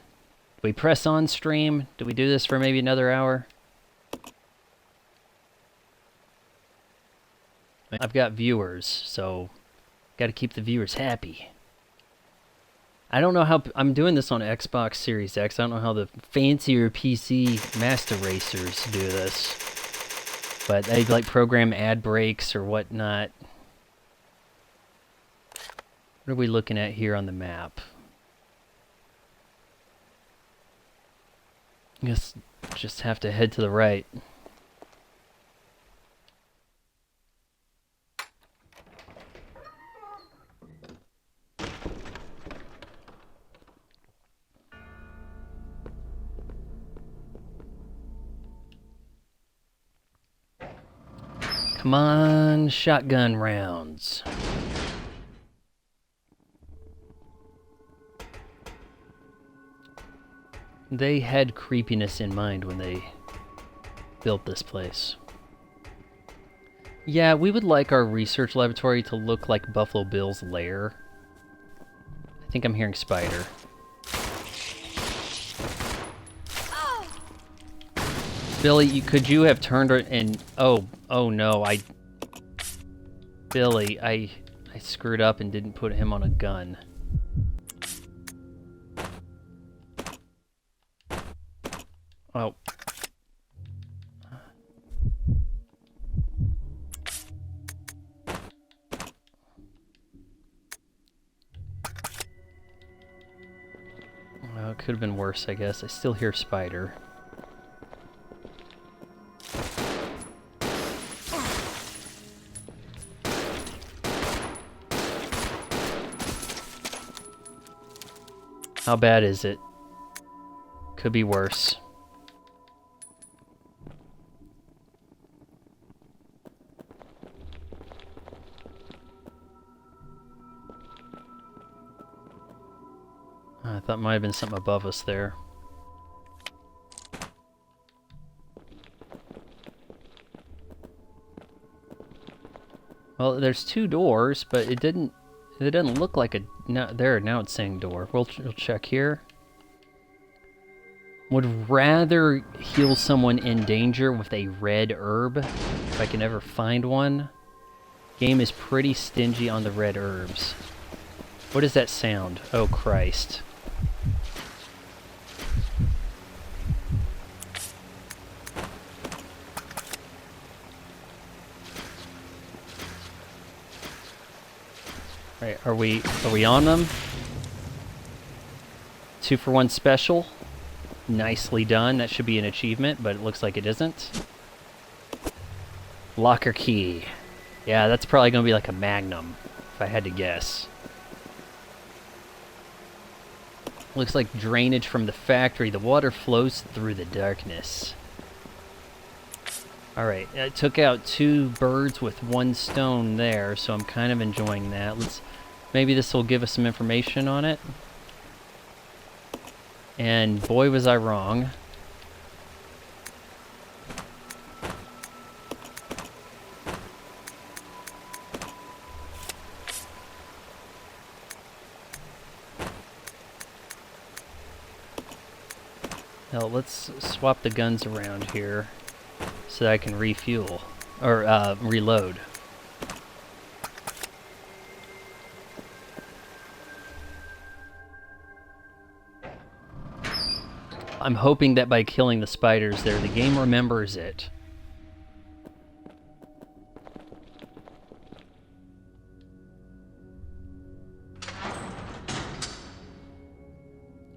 Do we press on stream? Do we do this for maybe another hour? I've got viewers, so gotta keep the viewers happy. I don't know how... I'm doing this on Xbox Series X. I don't know how the fancier PC master racers do this. But they like program ad breaks or whatnot. What are we looking at here on the map? I guess just have to head to the right. Come on, shotgun rounds. They had creepiness in mind when they built this place. Yeah, we would like our research laboratory to look like Buffalo Bill's lair. I think I'm hearing Spider. Billy, could you have turned her and... Oh no, Billy, I screwed up and didn't put him on a gun. Oh. Well, it could have been worse, I guess. I still hear Spider. How bad is it? Could be worse. I thought might have been something above us there. Well, there's two doors, but it doesn't look like a... No, there, now it's saying door. We'll check here. Would rather heal someone in danger with a red herb, if I can ever find one. Game is pretty stingy on the red herbs. What is that sound? Oh, Christ. Right, are we on them? 2-for-1 special. Nicely done. That should be an achievement, but it looks like it isn't. Locker key. Yeah, that's probably going to be like a magnum, if I had to guess. Looks like drainage from the factory. The water flows through the darkness. Alright, I took out 2 birds with 1 stone there, so I'm kind of enjoying that. Maybe this will give us some information on it. And boy was I wrong. Now let's swap the guns around here so that I can refuel, or reload. I'm hoping that by killing the spiders there, the game remembers it.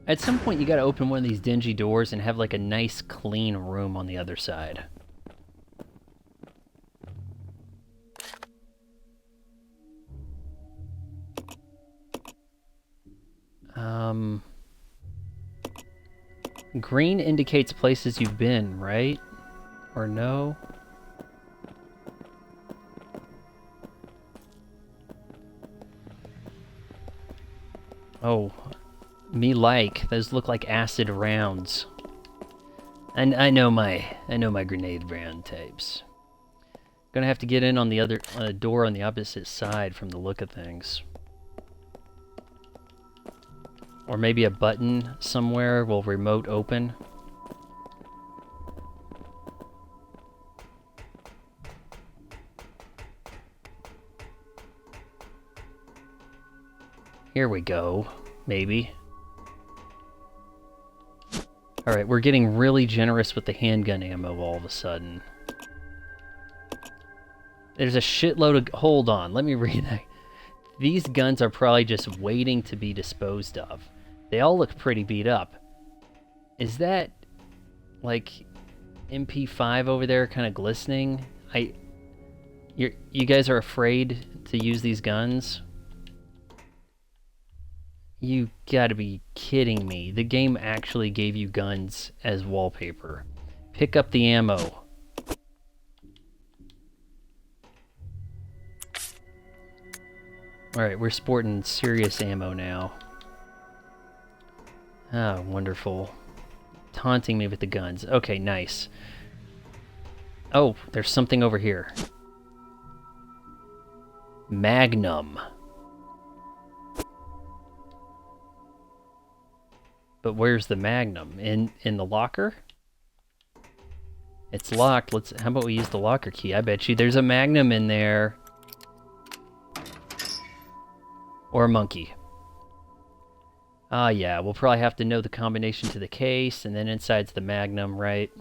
At some point you gotta open one of these dingy doors and have like a nice clean room on the other side. Green indicates places you've been, right? Or no? Oh, me like. Those look like acid rounds. And I know my grenade round types. Gonna have to get in on the other door on the opposite side from the look of things. Or maybe a button somewhere will remote open. Here we go. Maybe. Alright, we're getting really generous with the handgun ammo all of a sudden. There's a shitload of... Hold on, let me read that. These guns are probably just waiting to be disposed of. They all look pretty beat up. Is that, like, MP5 over there kind of glistening? You guys are afraid to use these guns? You gotta be kidding me. The game actually gave you guns as wallpaper. Pick up the ammo. Alright, we're sporting serious ammo now. Ah, wonderful. Taunting me with the guns. Okay, nice. Oh, there's something over here. Magnum. But where's the Magnum? In the locker? It's locked. How about we use the locker key? I bet you there's a Magnum in there. Or a monkey. Ah, yeah, we'll probably have to know the combination to the case, and then inside's the Magnum, right?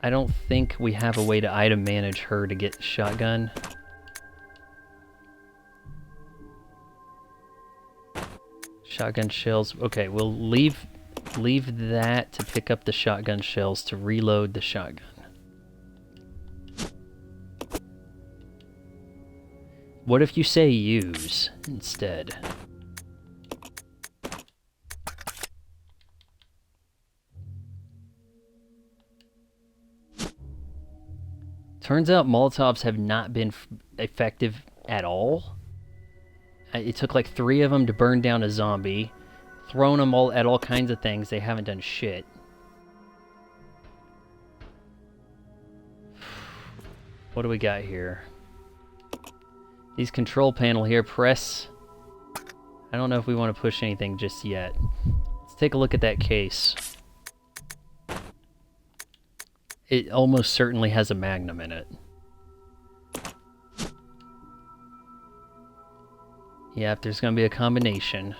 I don't think we have a way to item manage her to get shotgun. Shotgun shells. Okay, we'll leave that to pick up the shotgun shells to reload the shotgun. What if you say use instead? Turns out Molotovs have not been effective at all. It took like 3 of them to burn down a zombie. Thrown them all at all kinds of things. They haven't done shit. What do we got here? These control panel here, press. I don't know if we want to push anything just yet. Let's take a look at that case. It almost certainly has a Magnum in it. Yeah, if there's going to be a combination.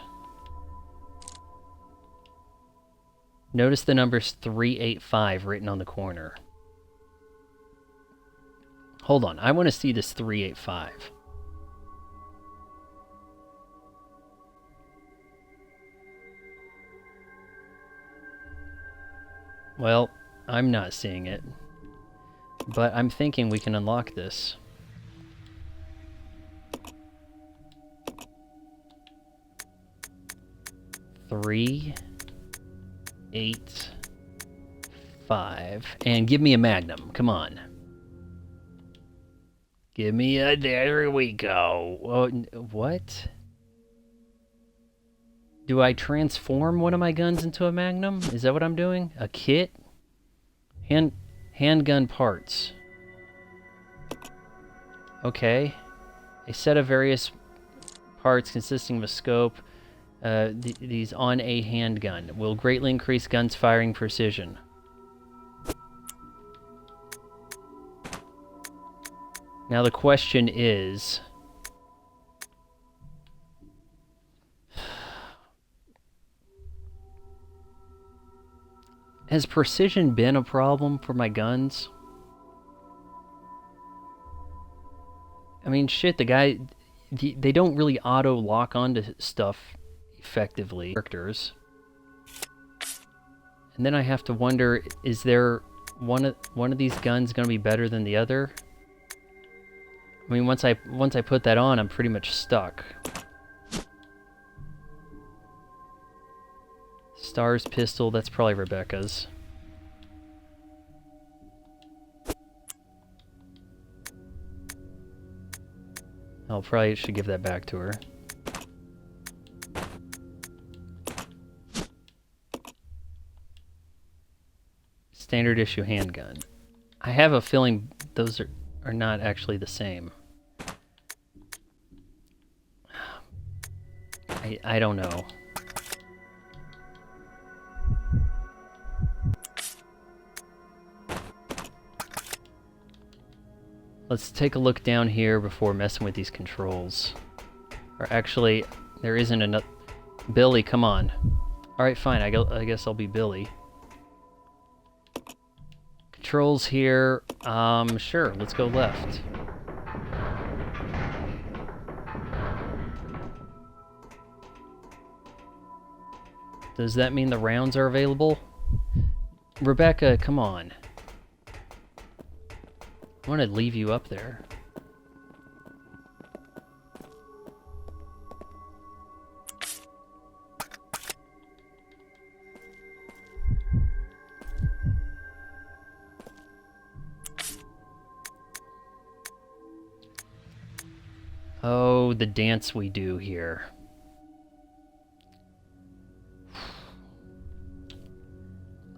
Notice the number's 385 written on the corner. Hold on, I want to see this 385. Well, I'm not seeing it. But I'm thinking we can unlock this. Three, 8, 5, and give me a Magnum. Come on. Give me a. There we go. Oh, what? Do I transform one of my guns into a Magnum? Is that what I'm doing? A kit? Handgun parts. Okay. A set of various parts consisting of a scope. These on a handgun will greatly increase guns firing precision. Now the question is, has precision been a problem for my guns? I mean, shit, the guy, they don't really auto-lock onto stuff effectively. Characters. And then I have to wonder, is there one of these guns going to be better than the other? I mean, once I put that on, I'm pretty much stuck. Star's pistol, that's probably Rebecca's. I'll probably should give that back to her. Standard issue handgun. I have a feeling those are not actually the same. I don't know. Let's take a look down here before messing with these controls. Or actually, there isn't enough. Billy, come on. Alright, fine. I guess I'll be Billy. Controls here. Sure. Let's go left. Does that mean the rounds are available? Rebecca, come on. I want to leave you up there. Oh, the dance we do here.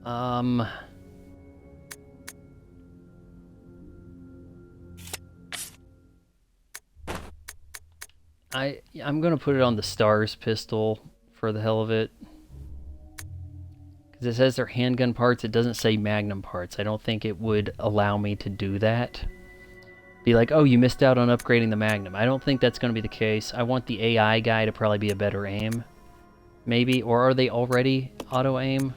I'm gonna put it on the STARS pistol for the hell of it. Because it says they're handgun parts, it doesn't say Magnum parts. I don't think it would allow me to do that. Be like, oh, you missed out on upgrading the Magnum. I don't think that's gonna be the case. I want the AI guy to probably be a better aim. Maybe, or are they already auto-aim?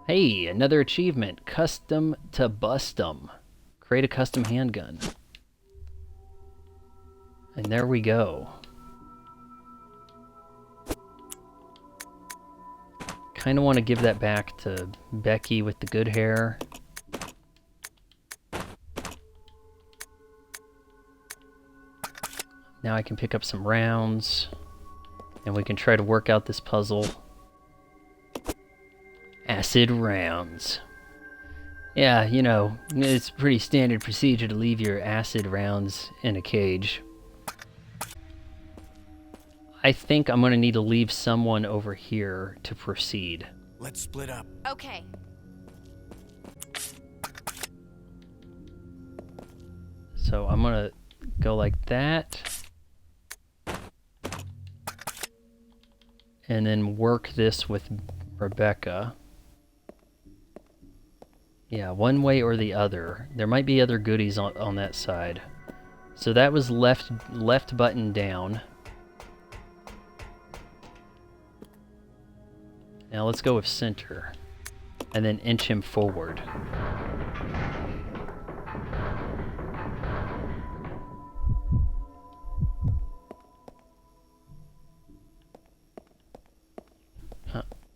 Hey, another achievement. Custom to Bustum. Create a custom handgun. And there we go. Kind of want to give that back to Becky with the good hair. Now I can pick up some rounds. And we can try to work out this puzzle. Acid rounds. Yeah, you know, it's pretty standard procedure to leave your acid rounds in a cage. I think I'm going to need to leave someone over here to proceed. Let's split up. Okay. So I'm going to go like that. And then work this with Rebecca. Yeah, one way or the other. There might be other goodies on that side. So that was left button down. Now let's go with center. And then inch him forward.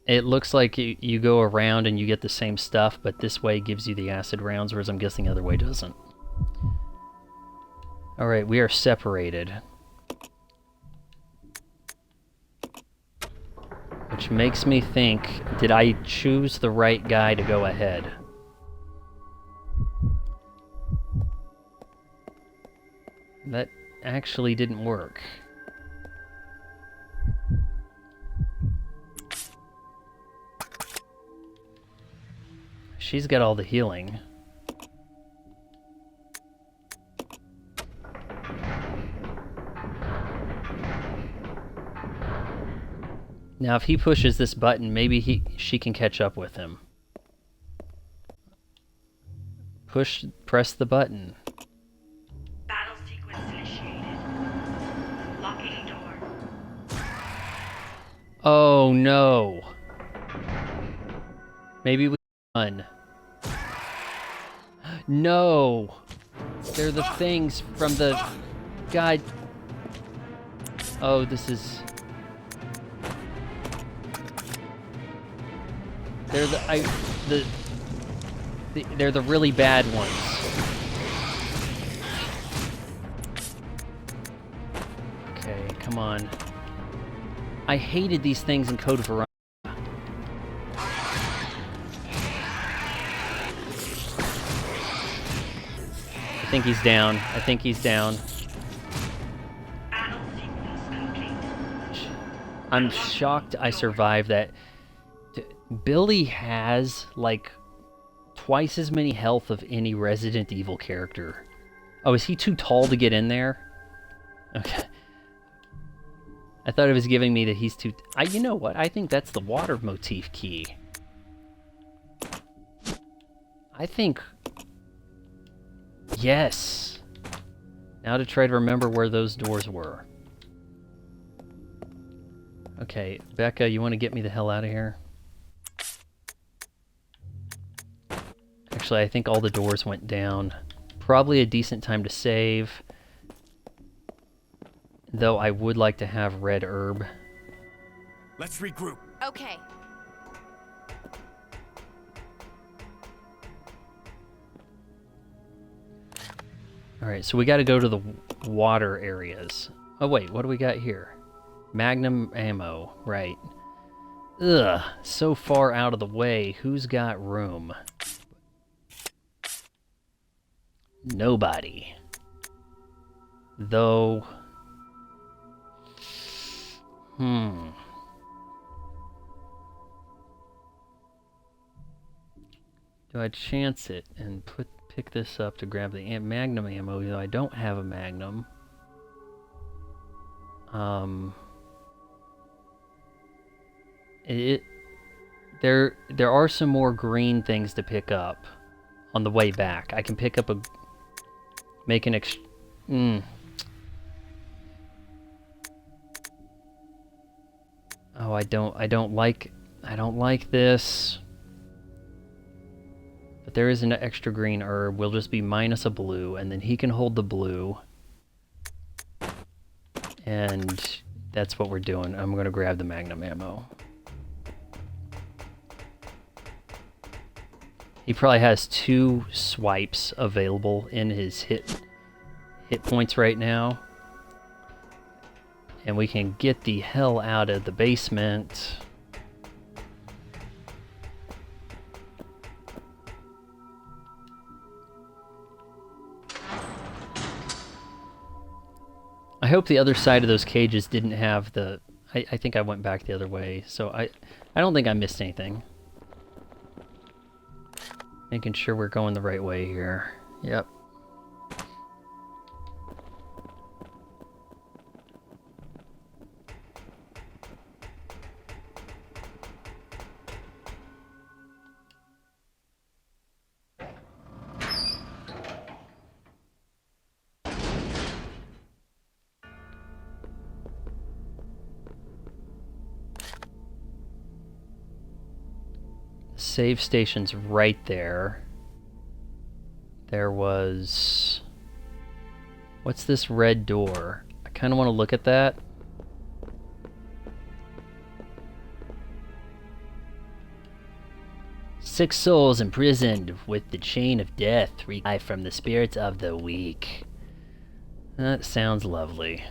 It looks like you go around and you get the same stuff, but this way gives you the acid rounds, whereas I'm guessing the other way doesn't. Alright, we are separated. Which makes me think, did I choose the right guy to go ahead? That actually didn't work. She's got all the healing. Now if he pushes this button, maybe she can catch up with him. Press the button. Battle sequence initiated. Locking door. Oh no. Maybe we won. No! They're the things from the guide. Oh, this is... They're they're the really bad ones. Okay, come on. I hated these things in Code Veronica. I think he's down. I think he's down. Battle sequence complete. I'm shocked I survived that. Billy has, like, twice as many health of any Resident Evil character. Oh, is he too tall to get in there? Okay. I thought it was giving me that he's too... you know what? I think that's the water motif key. I think... Yes! Now to try to remember where those doors were. Okay, Becca, you want to get me the hell out of here? Actually, I think all the doors went down. Probably a decent time to save. Though I would like to have red herb. Let's regroup. Okay. Alright, so we gotta go to the water areas. Oh wait, what do we got here? Magnum ammo, right. Ugh, so far out of the way. Who's got room? Nobody. Though... Do I chance it and pick this up to grab the magnum ammo, though I don't have a magnum? There are some more green things to pick up on the way back. I can pick up Oh, I don't like this. But there is an extra green herb. We'll just be minus a blue, and then he can hold the blue. And that's what we're doing. I'm gonna grab the magnum ammo. He probably has 2 swipes available in his hit points right now. And we can get the hell out of the basement. I hope the other side of those cages didn't have the... I think I went back the other way, so I don't think I missed anything. Making sure we're going the right way here. Yep. Save station's right there. There was... What's this red door? I kind of want to look at that. Six souls imprisoned with the chain of death revive from the spirits of the weak. That sounds lovely.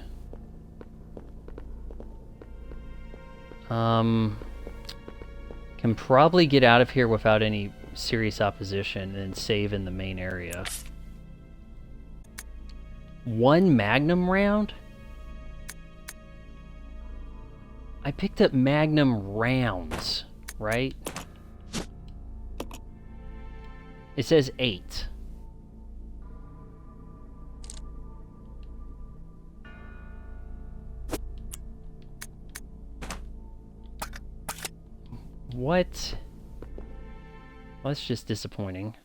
Can probably get out of here without any serious opposition and save in the main area. 1 magnum round? I picked up magnum rounds, right? It says 8. What? Well, that's just disappointing.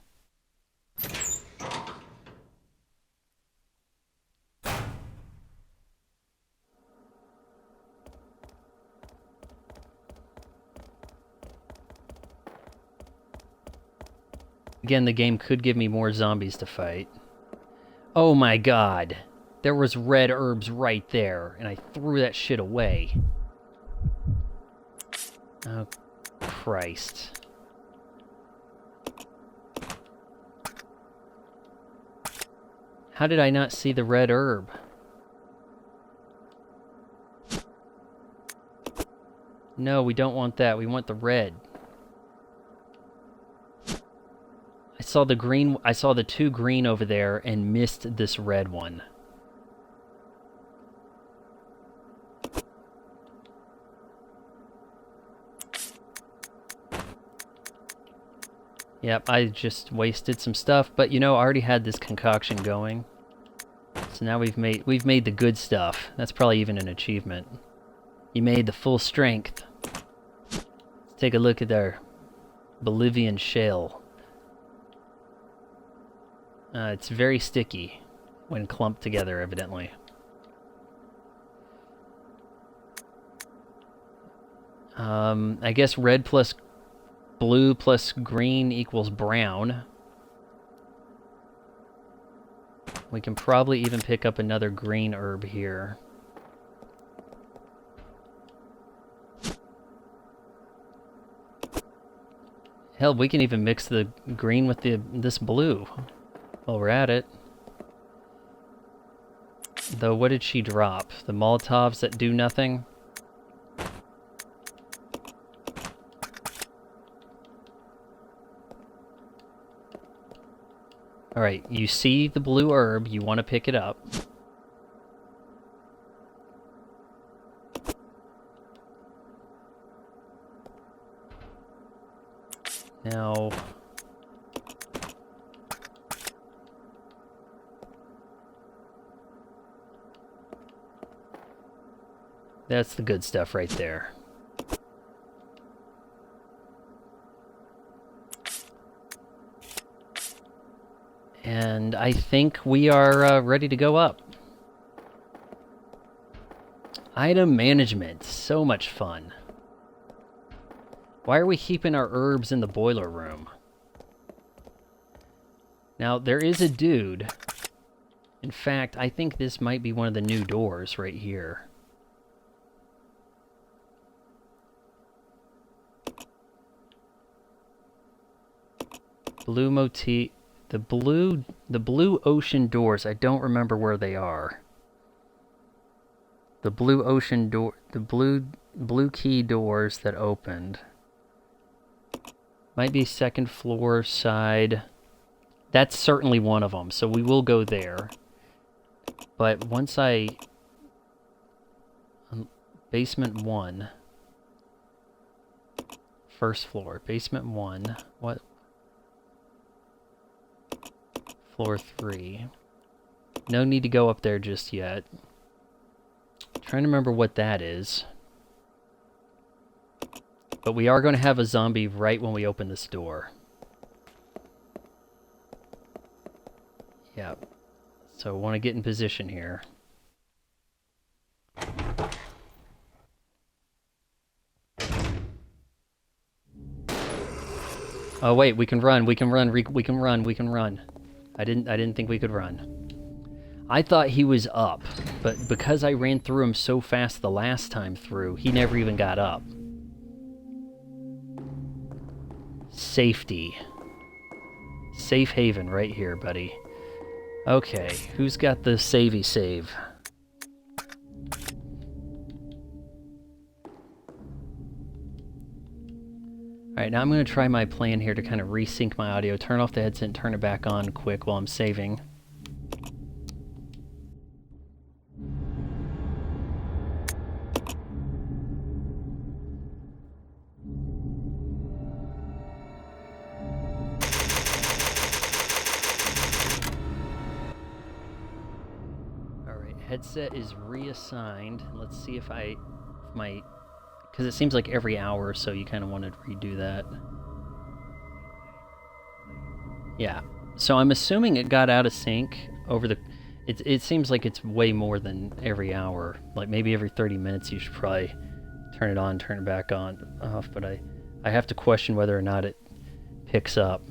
Again, the game could give me more zombies to fight. Oh my god. There was red herbs right there, and I threw that shit away. Oh, Christ. How did I not see the red herb? No, we don't want that. We want the red. I saw the green. I saw the 2 green over there and missed this red one. Yep, I just wasted some stuff, but you know, I already had this concoction going. So now we've made the good stuff. That's probably even an achievement. You made the full strength. Let's take a look at our Bolivian shale. It's very sticky when clumped together, evidently. I guess red plus blue plus green equals brown. We can probably even pick up another green herb here. Hell, we can even mix the green with this blue while we're at it. Though, what did she drop? The Molotovs that do nothing? Alright, you see the blue herb, you want to pick it up. Now... that's the good stuff right there. And I think we are ready to go up. Item management. So much fun. Why are we keeping our herbs in the boiler room? Now, there is a dude. In fact, I think this might be one of the new doors right here. Blue motif. The blue ocean doors, I don't remember where they are. The blue ocean door, the blue key doors that opened. Might be second floor side. That's certainly one of them, so we will go there. But once I... basement 1. First floor. Basement 1. What? Floor 3. No need to go up there just yet. Trying to remember what that is. But we are going to have a zombie right when we open this door. Yeah. So I want to get in position here. Oh wait, we can run, we can run, we can run, we can run. I didn't think we could run. I thought he was up, but because I ran through him so fast the last time through, he never even got up. Safety. Safe haven right here, buddy. Okay, who's got the savey save? Alright, now I'm going to try my plan here to kind of resync my audio. Turn off the headset and turn it back on quick while I'm saving. Alright, headset is reassigned. Let's see if my... because it seems like every hour or so you kind of want to redo that. Yeah. So I'm assuming it got out of sync over the... It seems like it's way more than every hour. Like maybe every 30 minutes you should probably turn it on, turn it back on, off. But I have to question whether or not it picks up.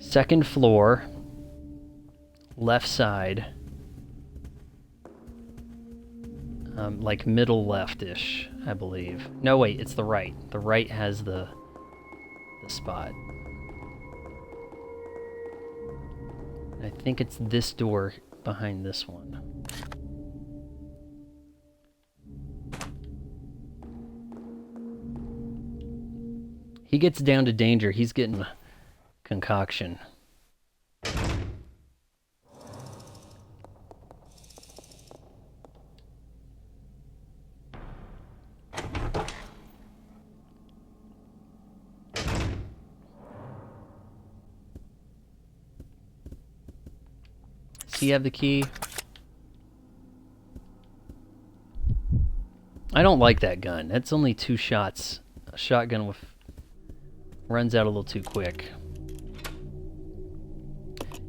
Second floor. Left side. Like middle left-ish, I believe. No, wait, it's the right. The right has the spot. I think it's this door behind this one. He gets down to danger. He's getting concoction. You have the key. I don't like that gun. That's only 2 shots. A shotgun with runs out a little too quick.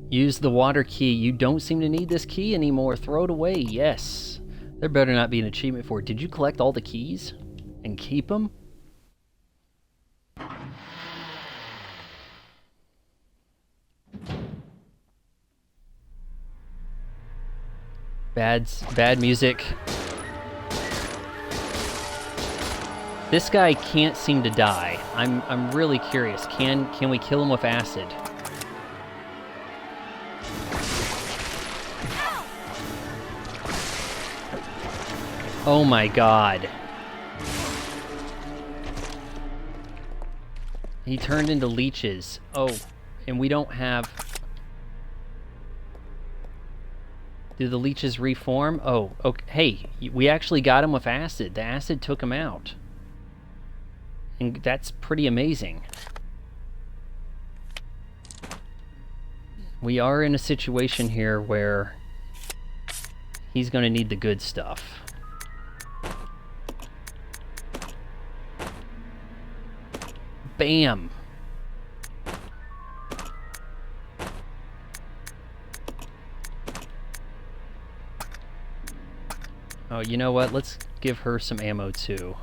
Use the water key. You don't seem to need this key anymore. Throw it away. Yes. There better not be an achievement for it. Did you collect all the keys and keep them? Bad music. This guy can't seem to die. I'm really curious. Can we kill him with acid? Oh my god. He turned into leeches. Oh, and we don't have... Do the leeches reform? Oh, okay. Hey, we actually got him with acid. The acid took him out. And that's pretty amazing. We are in a situation here where he's going to need the good stuff. Bam! Oh, you know what? Let's give her some ammo too.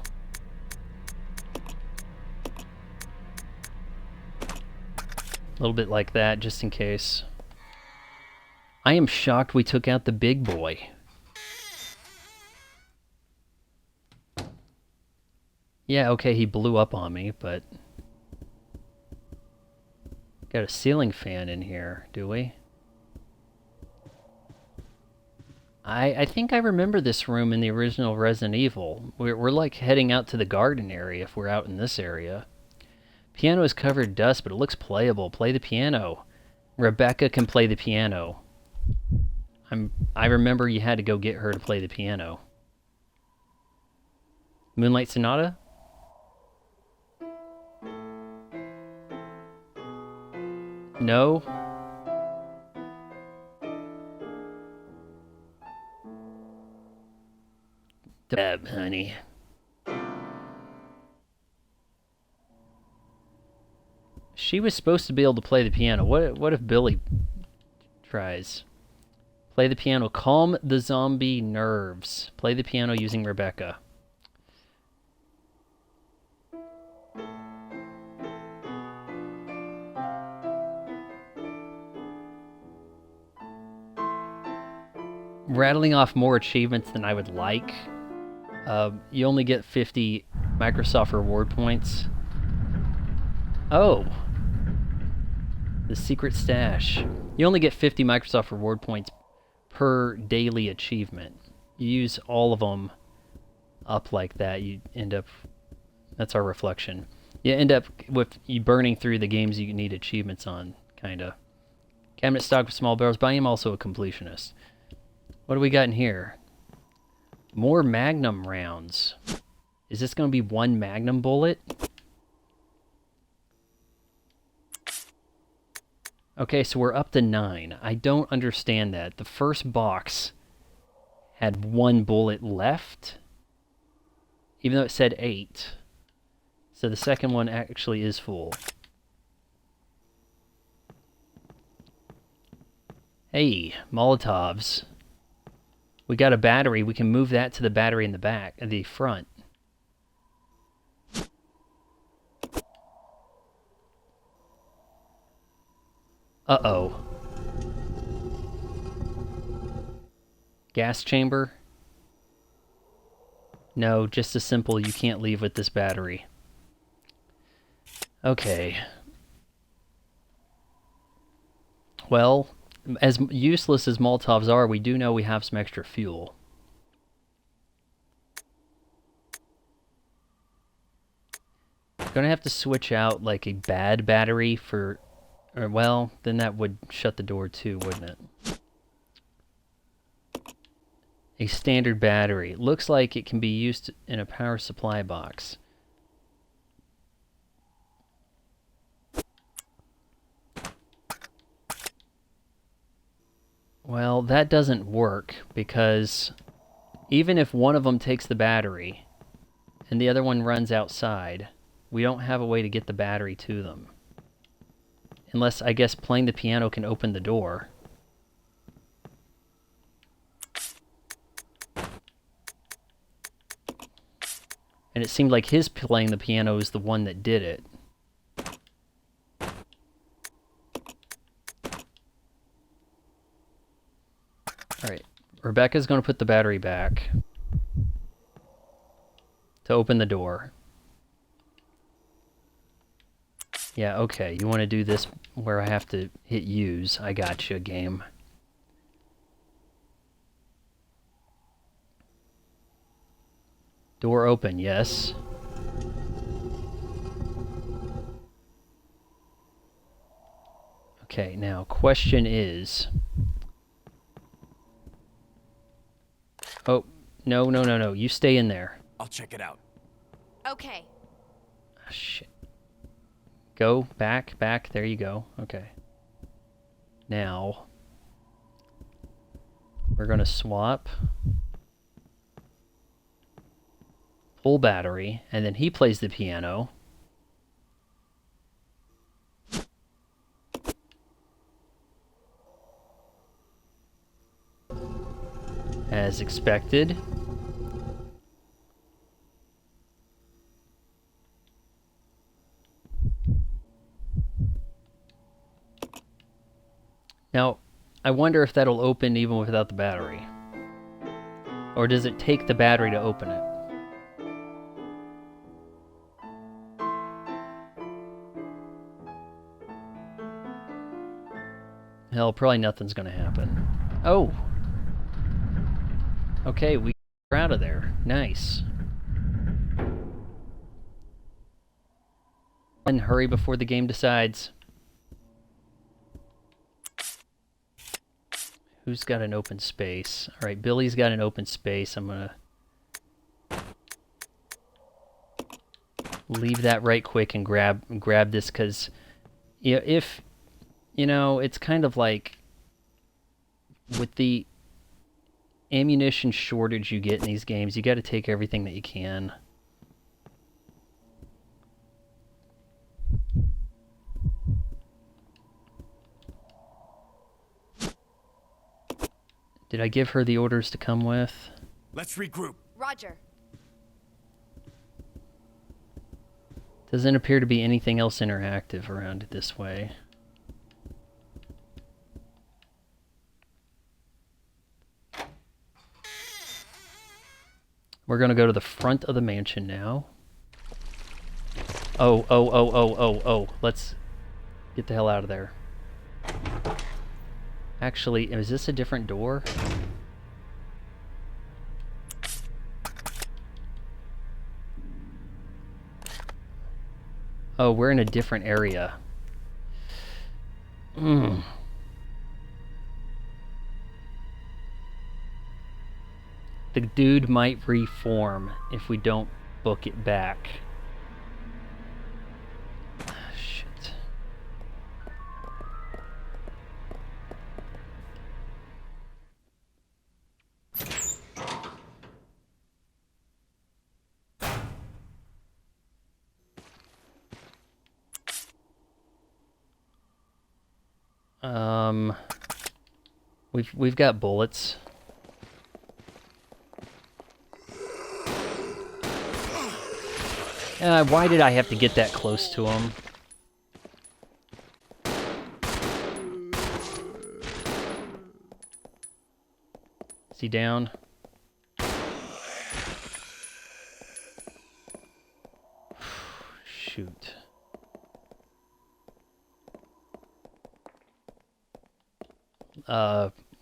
A little bit like that, just in case. I am shocked we took out the big boy. Yeah, okay, he blew up on me, but... Got a ceiling fan in here, do we? I think I remember this room in the original Resident Evil. We're like heading out to the garden area if we're out in this area. Piano is covered in dust, but it looks playable. Play the piano. Rebecca can play the piano. I remember you had to go get her to play the piano. Moonlight Sonata? No? Deb, honey. She was supposed to be able to play the piano. What if Billy tries? Play the piano. Calm the zombie nerves. Play the piano using Rebecca. Rattling off more achievements than I would like. You only get 50 Microsoft reward points. Oh. The secret stash. You only get 50 Microsoft reward points per daily achievement. You use all of them up like that, you end up... That's our reflection. You end up with you burning through the games you need achievements on, kinda. Cabinet stocked with small barrels, but I am also a completionist. What do we got in here? More Magnum rounds. Is this going to be one Magnum bullet? Okay, so we're up to 9. I don't understand that. The first box had 1 bullet left, even though it said 8. So the second one actually is full. Hey, Molotovs. We got a battery. We can move that to the battery in the back, the front. Uh-oh. Gas chamber? No, just a simple you can't leave with this battery. Okay. Well, as useless as Molotovs are, we do know we have some extra fuel. Gonna have to switch out like a bad battery for... Or, well, then that would shut the door too, wouldn't it? A standard battery. Looks like it can be used in a power supply box. Well, that doesn't work because even if one of them takes the battery and the other one runs outside, we don't have a way to get the battery to them. Unless, I guess, playing the piano can open the door. And it seemed like his playing the piano is the one that did it. Alright, Rebecca's going to put the battery back to open the door. Yeah, okay, you want to do this where I have to hit use. I gotcha, game. Door open, yes. Okay, now question is... Oh, no, no, no, no. You stay in there. I'll check it out. Okay. Ah, shit. Go back, back. There you go. Okay. Now, we're going to swap. Full battery, and then he plays the piano. As expected. Now, I wonder if that'll open even without the battery. Or does it take the battery to open it? Hell, probably nothing's gonna happen. Oh! Okay, we're out of there. Nice. And hurry before the game decides. Who's got an open space? Alright, Billy's got an open space. I'm gonna leave that right quick and grab this, because if you know, it's kind of like with the ammunition shortage you get in these games, you got to take everything that you can. Did I give her the orders to come with? Let's regroup. Roger. Doesn't appear to be anything else interactive around it this way. We're gonna go to the front of the mansion now. Oh. Let's get the hell out of there. Actually, is this a different door? Oh, we're in a different area. The dude might reform if we don't book it back. Shit. We've got bullets. Why did I have to get that close to him? Is he down? Shoot.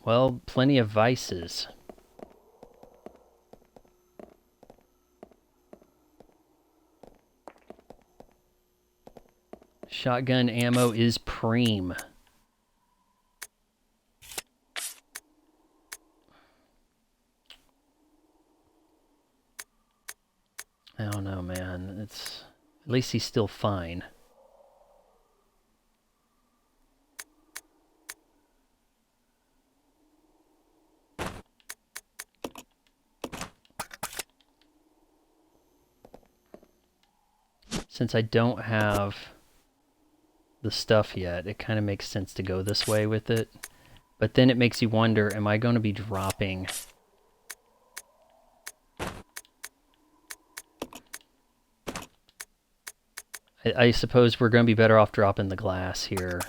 Well, plenty of vices. Shotgun ammo is preem. I don't know, man. It's at least he's still fine. Since I don't have the stuff yet, it kind of makes sense to go this way with it. But then it makes you wonder, am I going to be dropping? I suppose we're going to be better off dropping the glass here,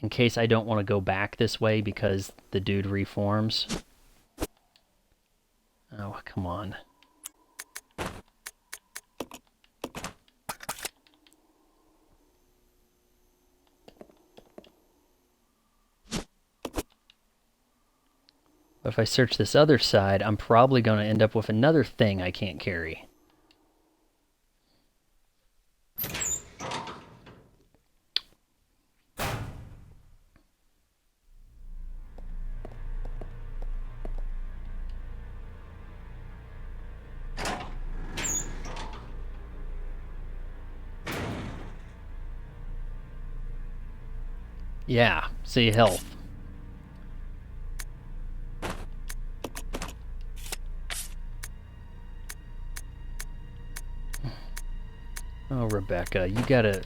in case I don't want to go back this way because the dude reforms. Oh, come on. But if I search this other side, I'm probably going to end up with another thing I can't carry. Yeah, see health. Oh, Rebecca, you gotta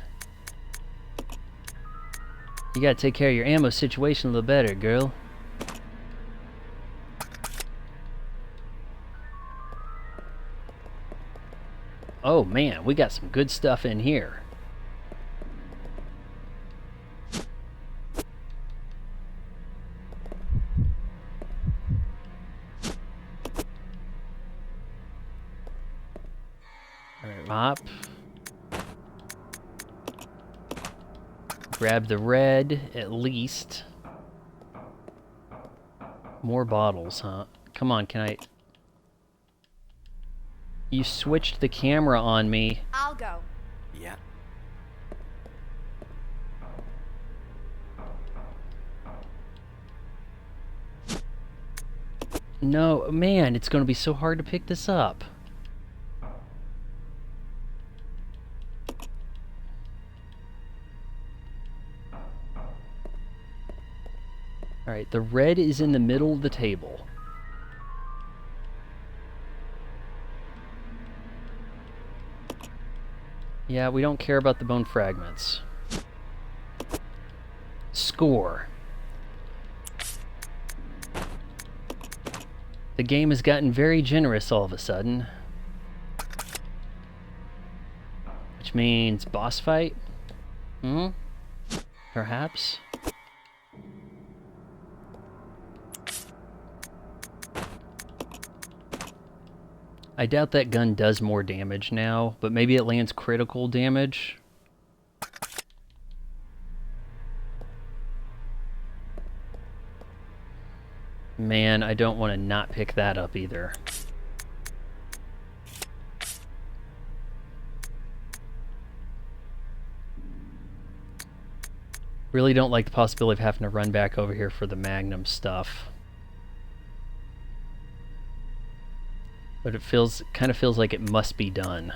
take care of your ammo situation a little better, girl. Oh man, we got some good stuff in here. Alright, mop. Grab the red, at least. More bottles, huh? Come on, can I... You switched the camera on me. I'll go. Yeah. No, man, it's gonna be so hard to pick this up. Alright, the red is in the middle of the table. Yeah, we don't care about the bone fragments. Score. The game has gotten very generous all of a sudden. Which means boss fight? Hmm? Perhaps? I doubt that gun does more damage now, but maybe it lands critical damage. Man, I don't want to not pick that up either. Really don't like the possibility of having to run back over here for the Magnum stuff. But it kind of feels like it must be done.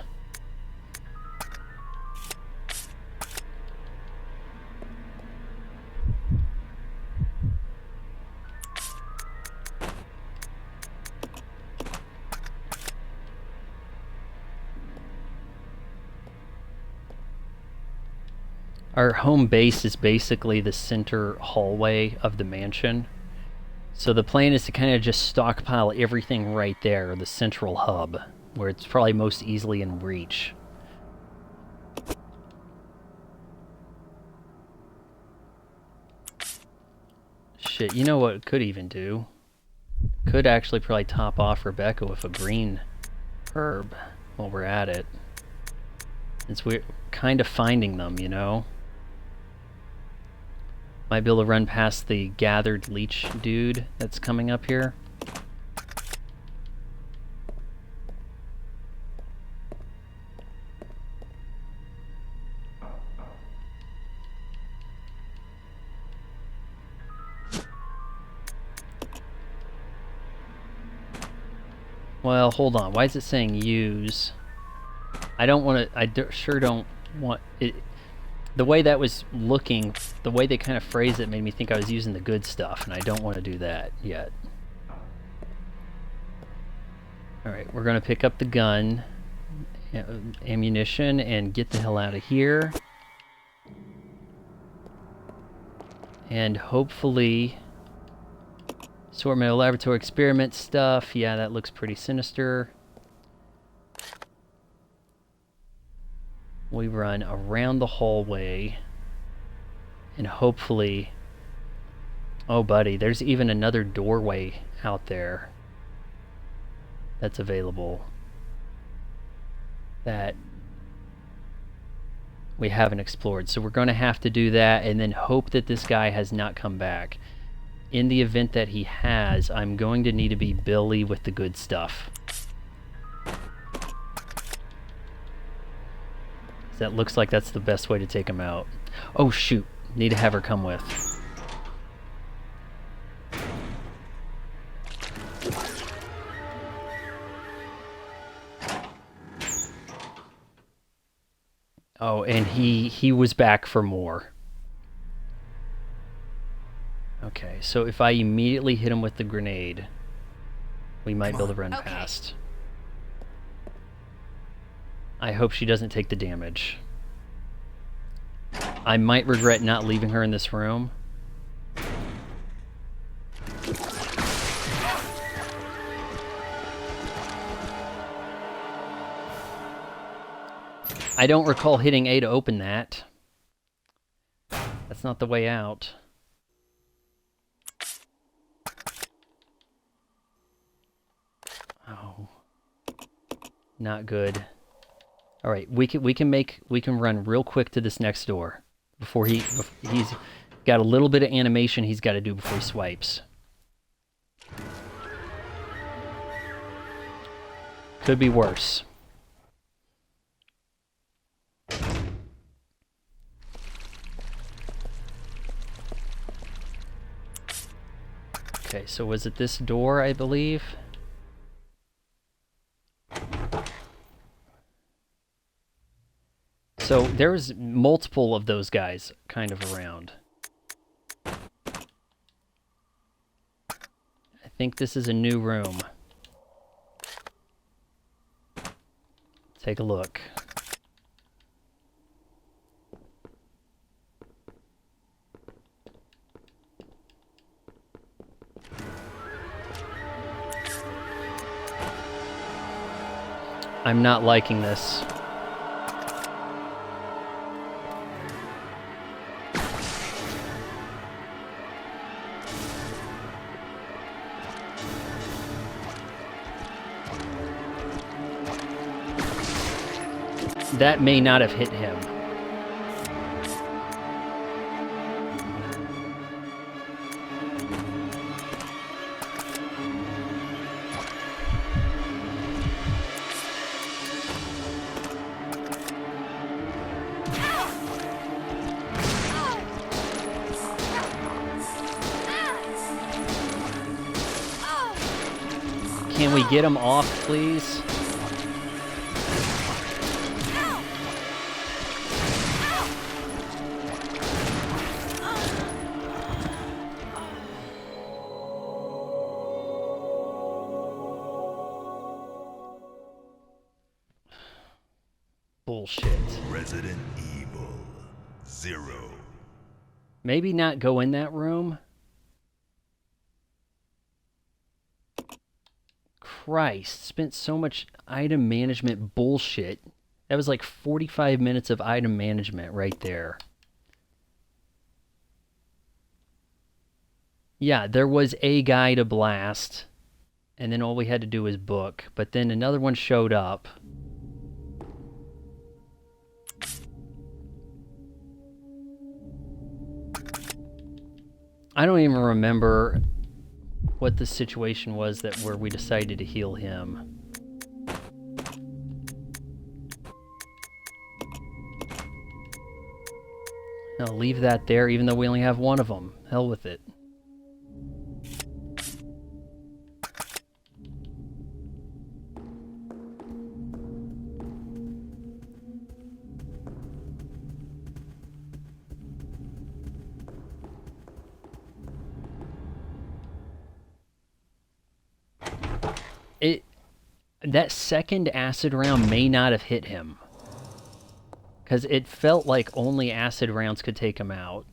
Our home base is basically the center hallway of the mansion. So the plan is to kind of just stockpile everything right there, the central hub, where it's probably most easily in reach. Shit, you know what it could even do? Could actually probably top off Rebecca with a green herb while we're at it. Since we're kind of finding them, you know? Might be able to run past the gathered leech dude that's coming up here. Well, hold on. Why is it saying use? I don't want to... sure don't want... it. The way that was looking, the way they kind of phrased it made me think I was using the good stuff, and I don't want to do that yet. Alright, we're going to pick up the gun, ammunition, and get the hell out of here. And hopefully... Assortment of laboratory experiment stuff. Yeah, that looks pretty sinister. We run around the hallway. And hopefully... Oh, buddy, there's even another doorway out there that's available that we haven't explored. So we're going to have to do that and then hope that this guy has not come back. In the event that he has, I'm going to need to be Billy with the good stuff. That looks like that's the best way to take him out. Oh shoot, need to have her come with. Oh, and he was back for more. Okay, so if I immediately hit him with the grenade, we might be able to run past. I hope she doesn't take the damage. I might regret not leaving her in this room. I don't recall hitting A to open that. That's not the way out. Oh. Not good. All right, we can run real quick to this next door before he's got a little bit of animation he's got to do before he swipes. Could be worse. Okay, so was it this door, I believe? So there's multiple of those guys kind of around. I think this is a new room. Take a look. I'm not liking this. That may not have hit him. Can we get him off, please? Bullshit. Resident Evil 0. Maybe not go in that room? Christ, spent so much item management bullshit. That was like 45 minutes of item management right there. Yeah, there was a guy to blast, and then all we had to do was book, but then another one showed up. I don't even remember what the situation was that where we decided to heal him. I'll leave that there even though we only have one of them. Hell with it. That second acid round may not have hit him. Because it felt like only acid rounds could take him out.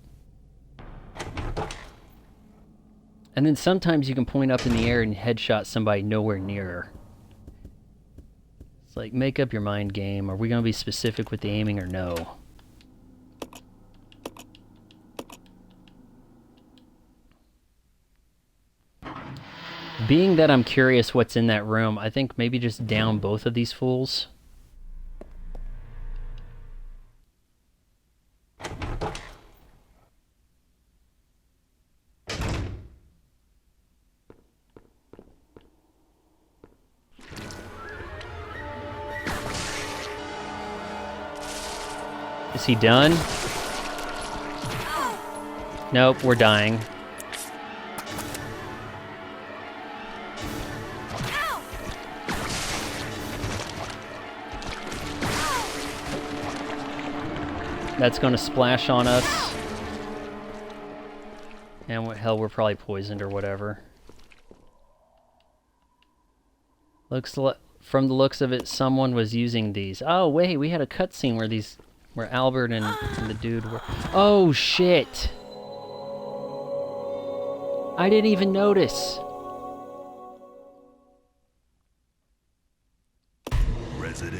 And then sometimes you can point up in the air and headshot somebody nowhere near. It's like, make up your mind, game. Are we going to be specific with the aiming or no? Being that I'm curious what's in that room, I think maybe just down both of these fools. Is he done? Nope, we're dying. That's going to splash on us. And hell, we're probably poisoned or whatever. From the looks of it, someone was using these. Oh wait, we had a cutscene where Albert and the dude were. Oh shit! I didn't even notice.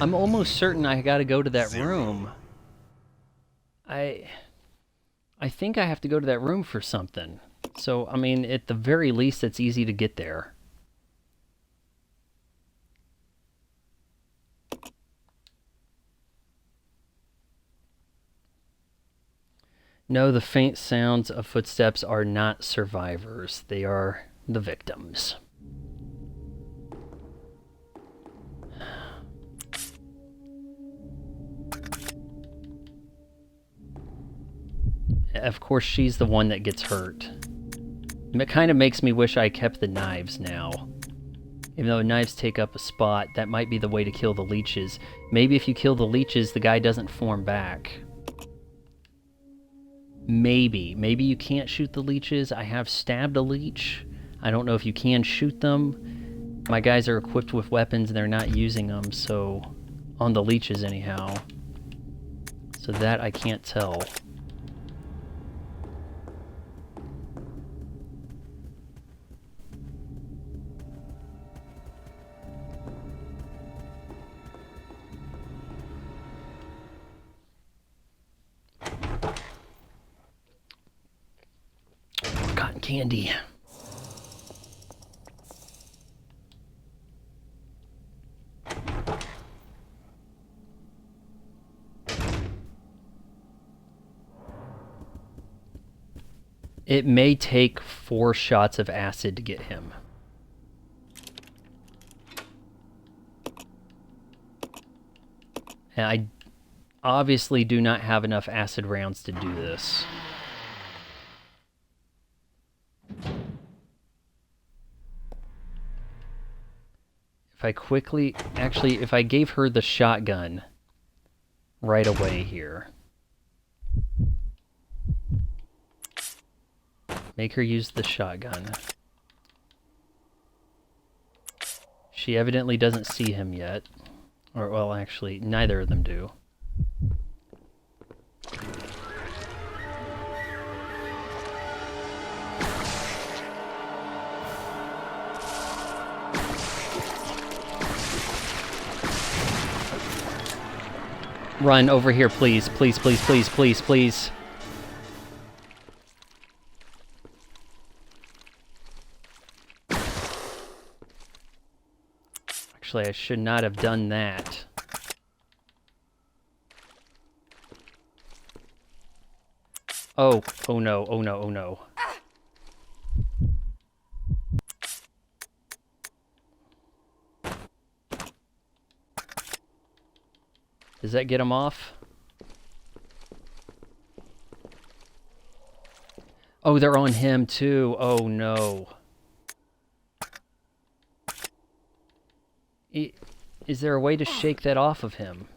I'm almost certain I gotta go to that room. I think I have to go to that room for something. So, I mean, at the very least, it's easy to get there. No, the faint sounds of footsteps are not survivors. They are the victims. Of course, she's the one that gets hurt. It kind of makes me wish I kept the knives now. Even though knives take up a spot, that might be the way to kill the leeches. Maybe if you kill the leeches, the guy doesn't form back. Maybe. Maybe you can't shoot the leeches. I have stabbed a leech. I don't know if you can shoot them. My guys are equipped with weapons and they're not using them, so... On the leeches, anyhow. So that I can't tell. Cotton candy. It may take 4 shots of acid to get him. And I obviously do not have enough acid rounds to do this. If I quickly... Actually, if I gave her the shotgun right away here. Make her use the shotgun. She evidently doesn't see him yet. Or, well, actually, neither of them do. Run over here, please. Please, please, please, please, please. Actually, I should not have done that. Oh, oh no, oh no, oh no. Does that get him off? Oh, they're on him too. Oh no. Is there a way to shake that off of him?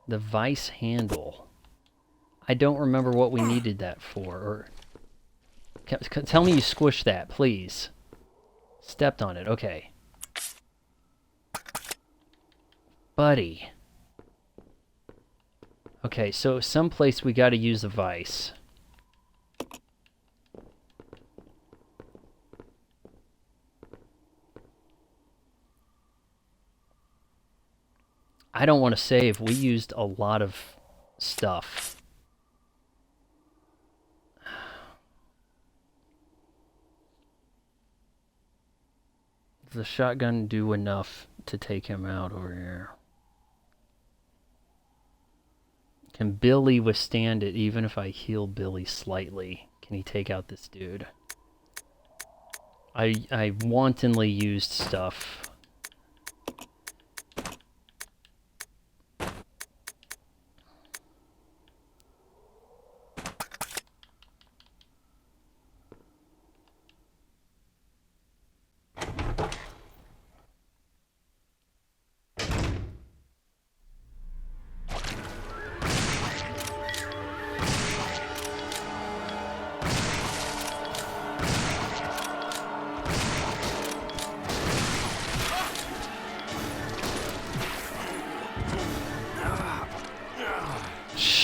The vice handle. I don't remember what we needed that for. Or tell me you squished that, please. Stepped on it. Okay. Buddy. Okay, so someplace we gotta use the vice. I don't want to save. We used a lot of stuff. Does the shotgun do enough to take him out over here? Can Billy withstand it even if I heal Billy slightly? Can he take out this dude? I wantonly used stuff.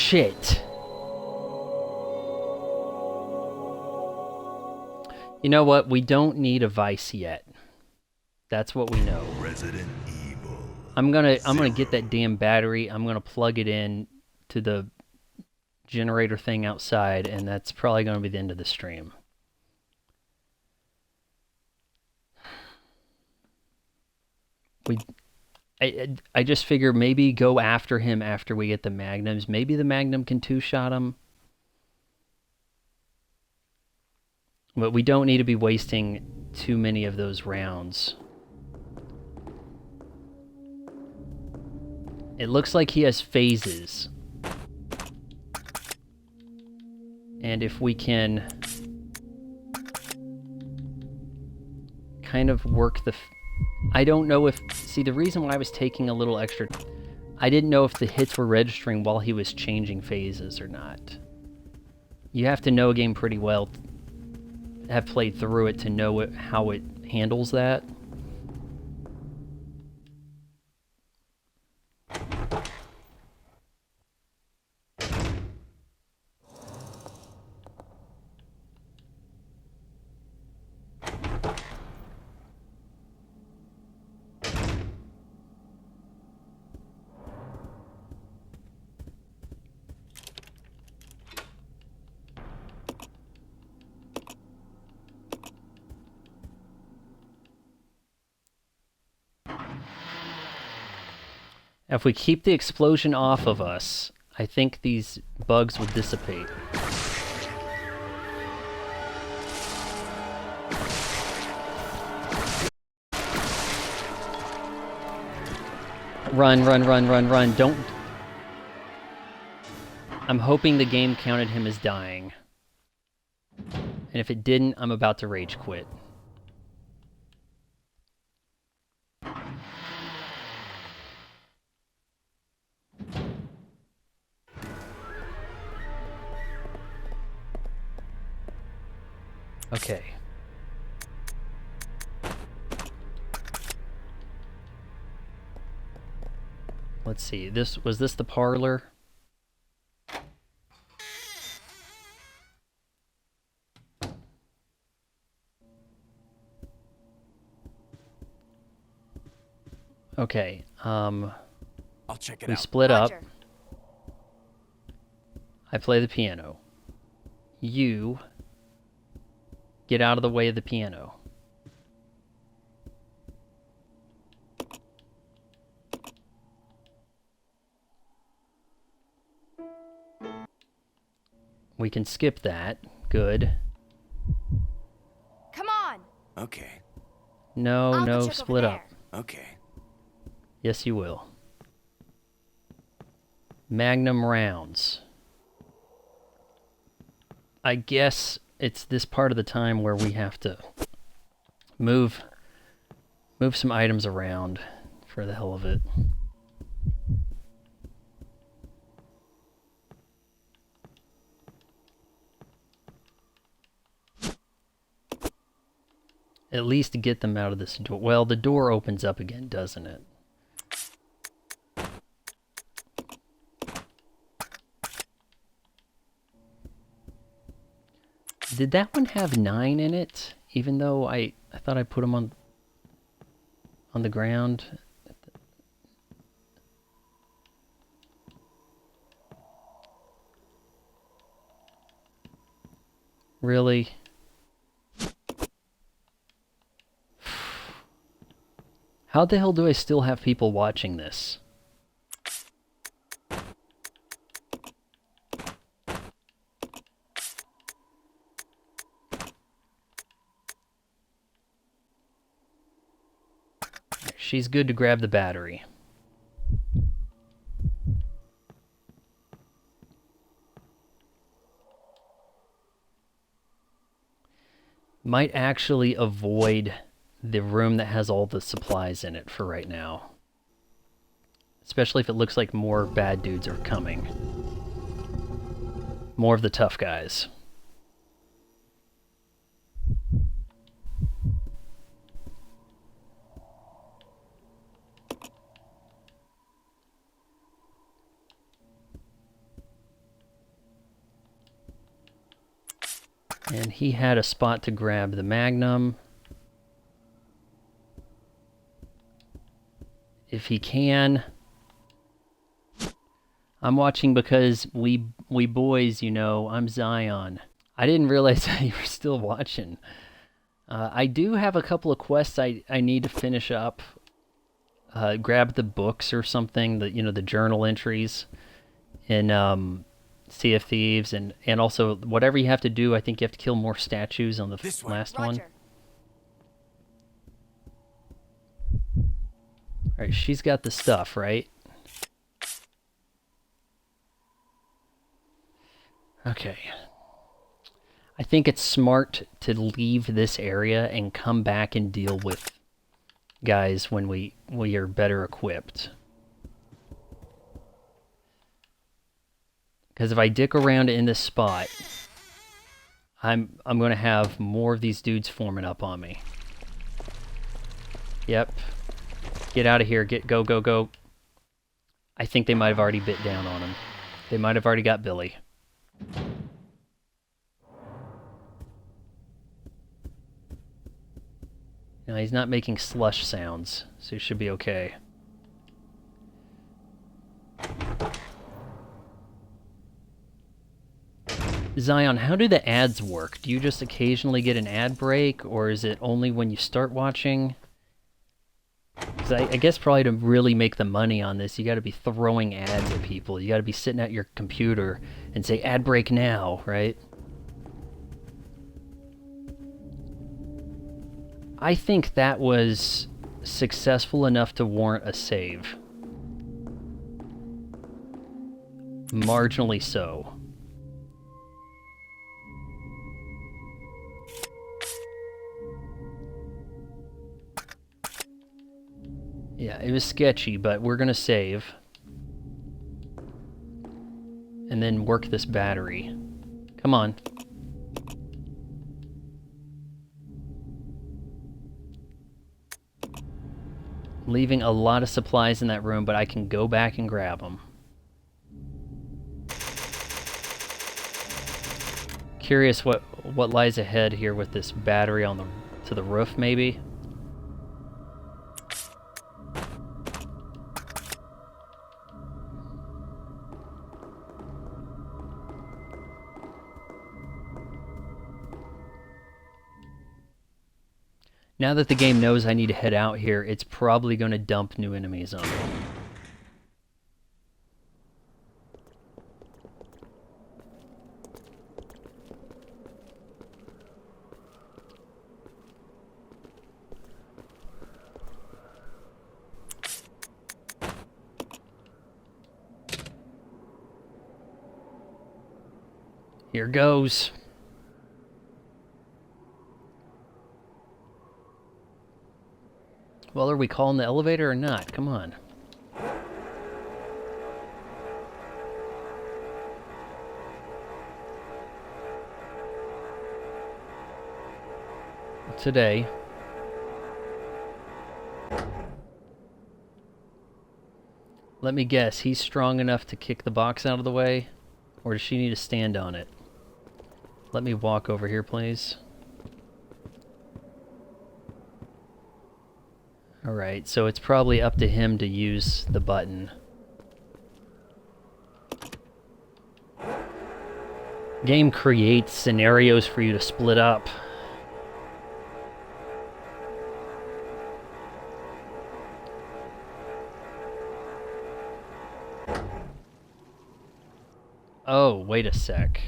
Shit. You know what? We don't need a vice yet. That's what we know. Resident Evil. I'm gonna get that damn battery. I'm gonna plug it in to the generator thing outside, and that's probably gonna be the end of the stream. I just figure maybe go after him after we get the magnums. Maybe the magnum can two-shot him. But we don't need to be wasting too many of those rounds. It looks like he has phases. And if we can kind of work the... I don't know if... See, the reason why I was taking a little extra... I didn't know if the hits were registering while he was changing phases or not. You have to know a game pretty well, have played through it to know how it handles that. If we keep the explosion off of us, I think these bugs will dissipate. Run, run, run, run, run. Don't... I'm hoping the game counted him as dying. And if it didn't, I'm about to rage quit. Okay. Let's see. Was this the parlor? Okay. I'll check it we out. split up. Roger. I play the piano. You get out of the way of the piano. We can skip that. Good. Come on. Okay. No, I'll go no, check over split up. there. Okay. Yes, you will. Magnum rounds. I guess it's this part of the time where we have to move some items around for the hell of it. At least to get them out of this door. Well, the door opens up again, doesn't it? Did that one have 9 in it? Even though I thought I put them on the ground. Really? How the hell do I still have people watching this? She's good to grab the battery. Might actually avoid the room that has all the supplies in it for right now. Especially if it looks like more bad dudes are coming. More of the tough guys. And he had a spot to grab the Magnum. If he can. I'm watching because we boys, you know, I'm Zion. I didn't realize that you were still watching. I do have a couple of quests I need to finish up. Grab the books or something, the journal entries in Sea of Thieves, and also whatever you have to do. I think you have to kill more statues on the last one. Alright, she's got the stuff, right? Okay. I think it's smart to leave this area and come back and deal with guys when we are better equipped. Because if I dick around in this spot, I'm going to have more of these dudes forming up on me. Yep. Get out of here. Go, go, go. I think they might have already bit down on him. They might have already got Billy. No, he's not making slush sounds, so he should be okay. Zion, how do the ads work? Do you just occasionally get an ad break, or is it only when you start watching? Because I guess probably to really make the money on this, you got to be throwing ads at people. You got to be sitting at your computer and say, ad break now, right? I think that was successful enough to warrant a save. Marginally so. Yeah, it was sketchy, but we're gonna save. And then work this battery. Come on. Leaving a lot of supplies in that room, but I can go back and grab them. Curious what lies ahead here with this battery on to the roof, maybe? Now that the game knows I need to head out here, it's probably going to dump new enemies on me. Here goes. Well, are we calling the elevator or not? Come on. Today. Let me guess, he's strong enough to kick the box out of the way? Or does she need to stand on it? Let me walk over here, please. Alright, so it's probably up to him to use the button. Game creates scenarios for you to split up. Oh, wait a sec.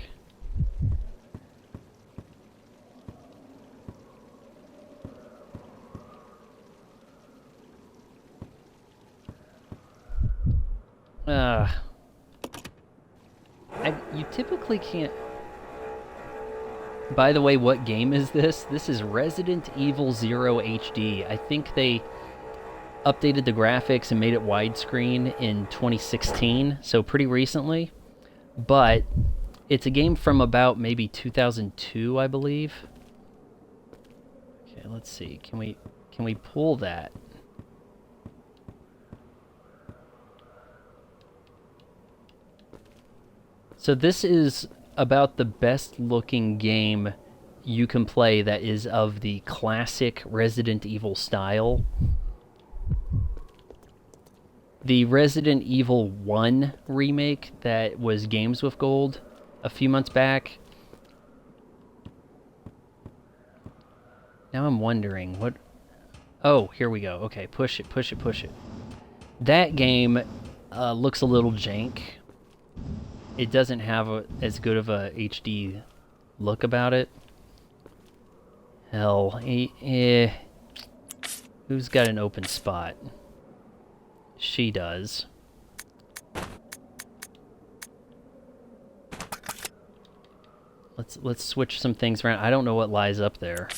You typically can't... By the way, what game is this? This is Resident Evil 0 HD. I think they updated the graphics and made it widescreen in 2016, so pretty recently. But it's a game from about maybe 2002, I believe. Okay, let's see. Can we pull that? So this is about the best looking game you can play that is of the classic Resident Evil style. The Resident Evil 1 remake that was Games with Gold a few months back. Now I'm wondering what... Oh, here we go. Okay, push it, push it, push it. That game looks a little jank. It doesn't have as good of a HD look about it. Hell, who's got an open spot? She does. Let's switch some things around. I don't know what lies up there.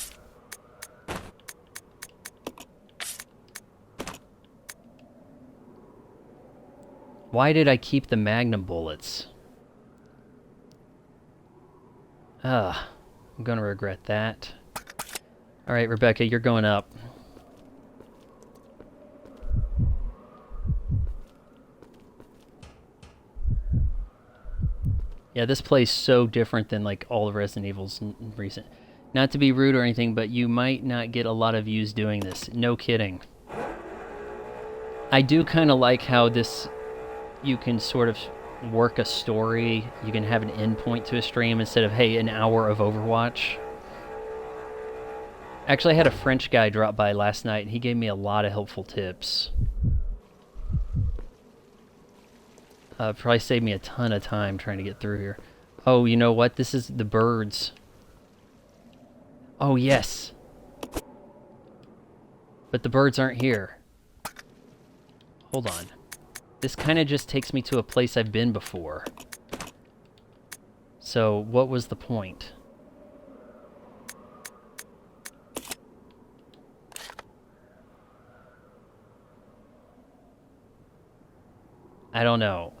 Why did I keep the Magnum bullets? I'm gonna regret that. Alright, Rebecca, you're going up. Yeah, this plays so different than like all the Resident Evils recent. Not to be rude or anything, but you might not get a lot of views doing this. No kidding. I do kind of like how this, you can sort of work a story. You can have an endpoint to a stream instead of, hey, an hour of Overwatch. Actually, I had a French guy drop by last night, and he gave me a lot of helpful tips. Probably saved me a ton of time trying to get through here. Oh, you know what? This is the birds. Oh, yes. But the birds aren't here. Hold on. This kind of just takes me to a place I've been before. So, what was the point? I don't know.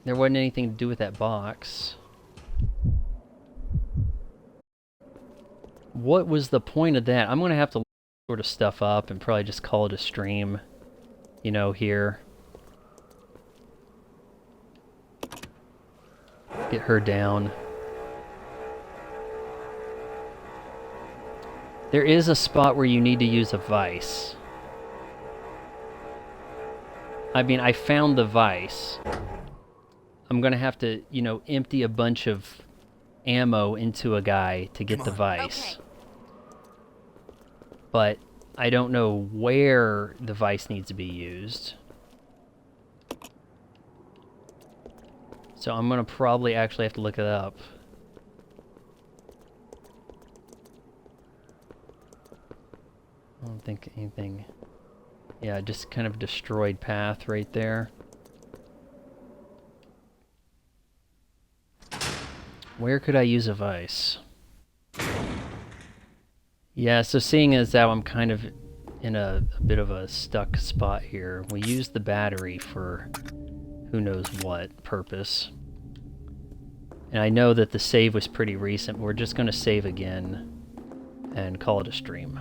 There wasn't anything to do with that box. What was the point of that? I'm gonna have to sort of stuff up and probably just call it a stream, you know, here. Get her down. There is a spot where you need to use a vice. I mean, I found the vice. I'm gonna have to, you know, empty a bunch of ammo into a guy to get the vice. Okay. But I don't know where the vice needs to be used. So I'm gonna probably actually have to look it up. I don't think anything... Yeah, just kind of destroyed path right there. Where could I use a vice? Yeah, so seeing as how I'm kind of in a bit of a stuck spot here, we used the battery for who knows what purpose. And I know that the save was pretty recent, but we're just going to save again and call it a stream.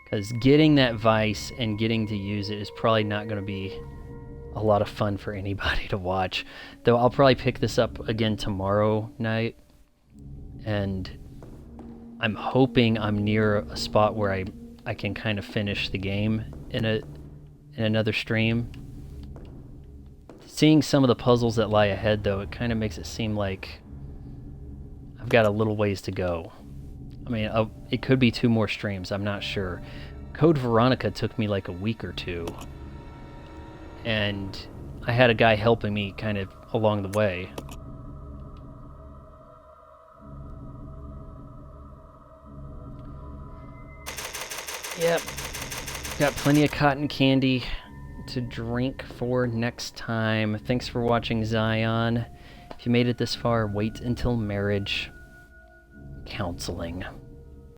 Because getting that vice and getting to use it is probably not going to be a lot of fun for anybody to watch. Though I'll probably pick this up again tomorrow night. And I'm hoping I'm near a spot where I can kind of finish the game in another stream. Seeing some of the puzzles that lie ahead, though, it kind of makes it seem like I've got a little ways to go. I mean, it could be 2 more streams, I'm not sure. Code Veronica took me like a week or 2. And I had a guy helping me kind of along the way. Yep. Got plenty of cotton candy to drink for next time. Thanks for watching, Zion. If you made it this far, wait until marriage counseling.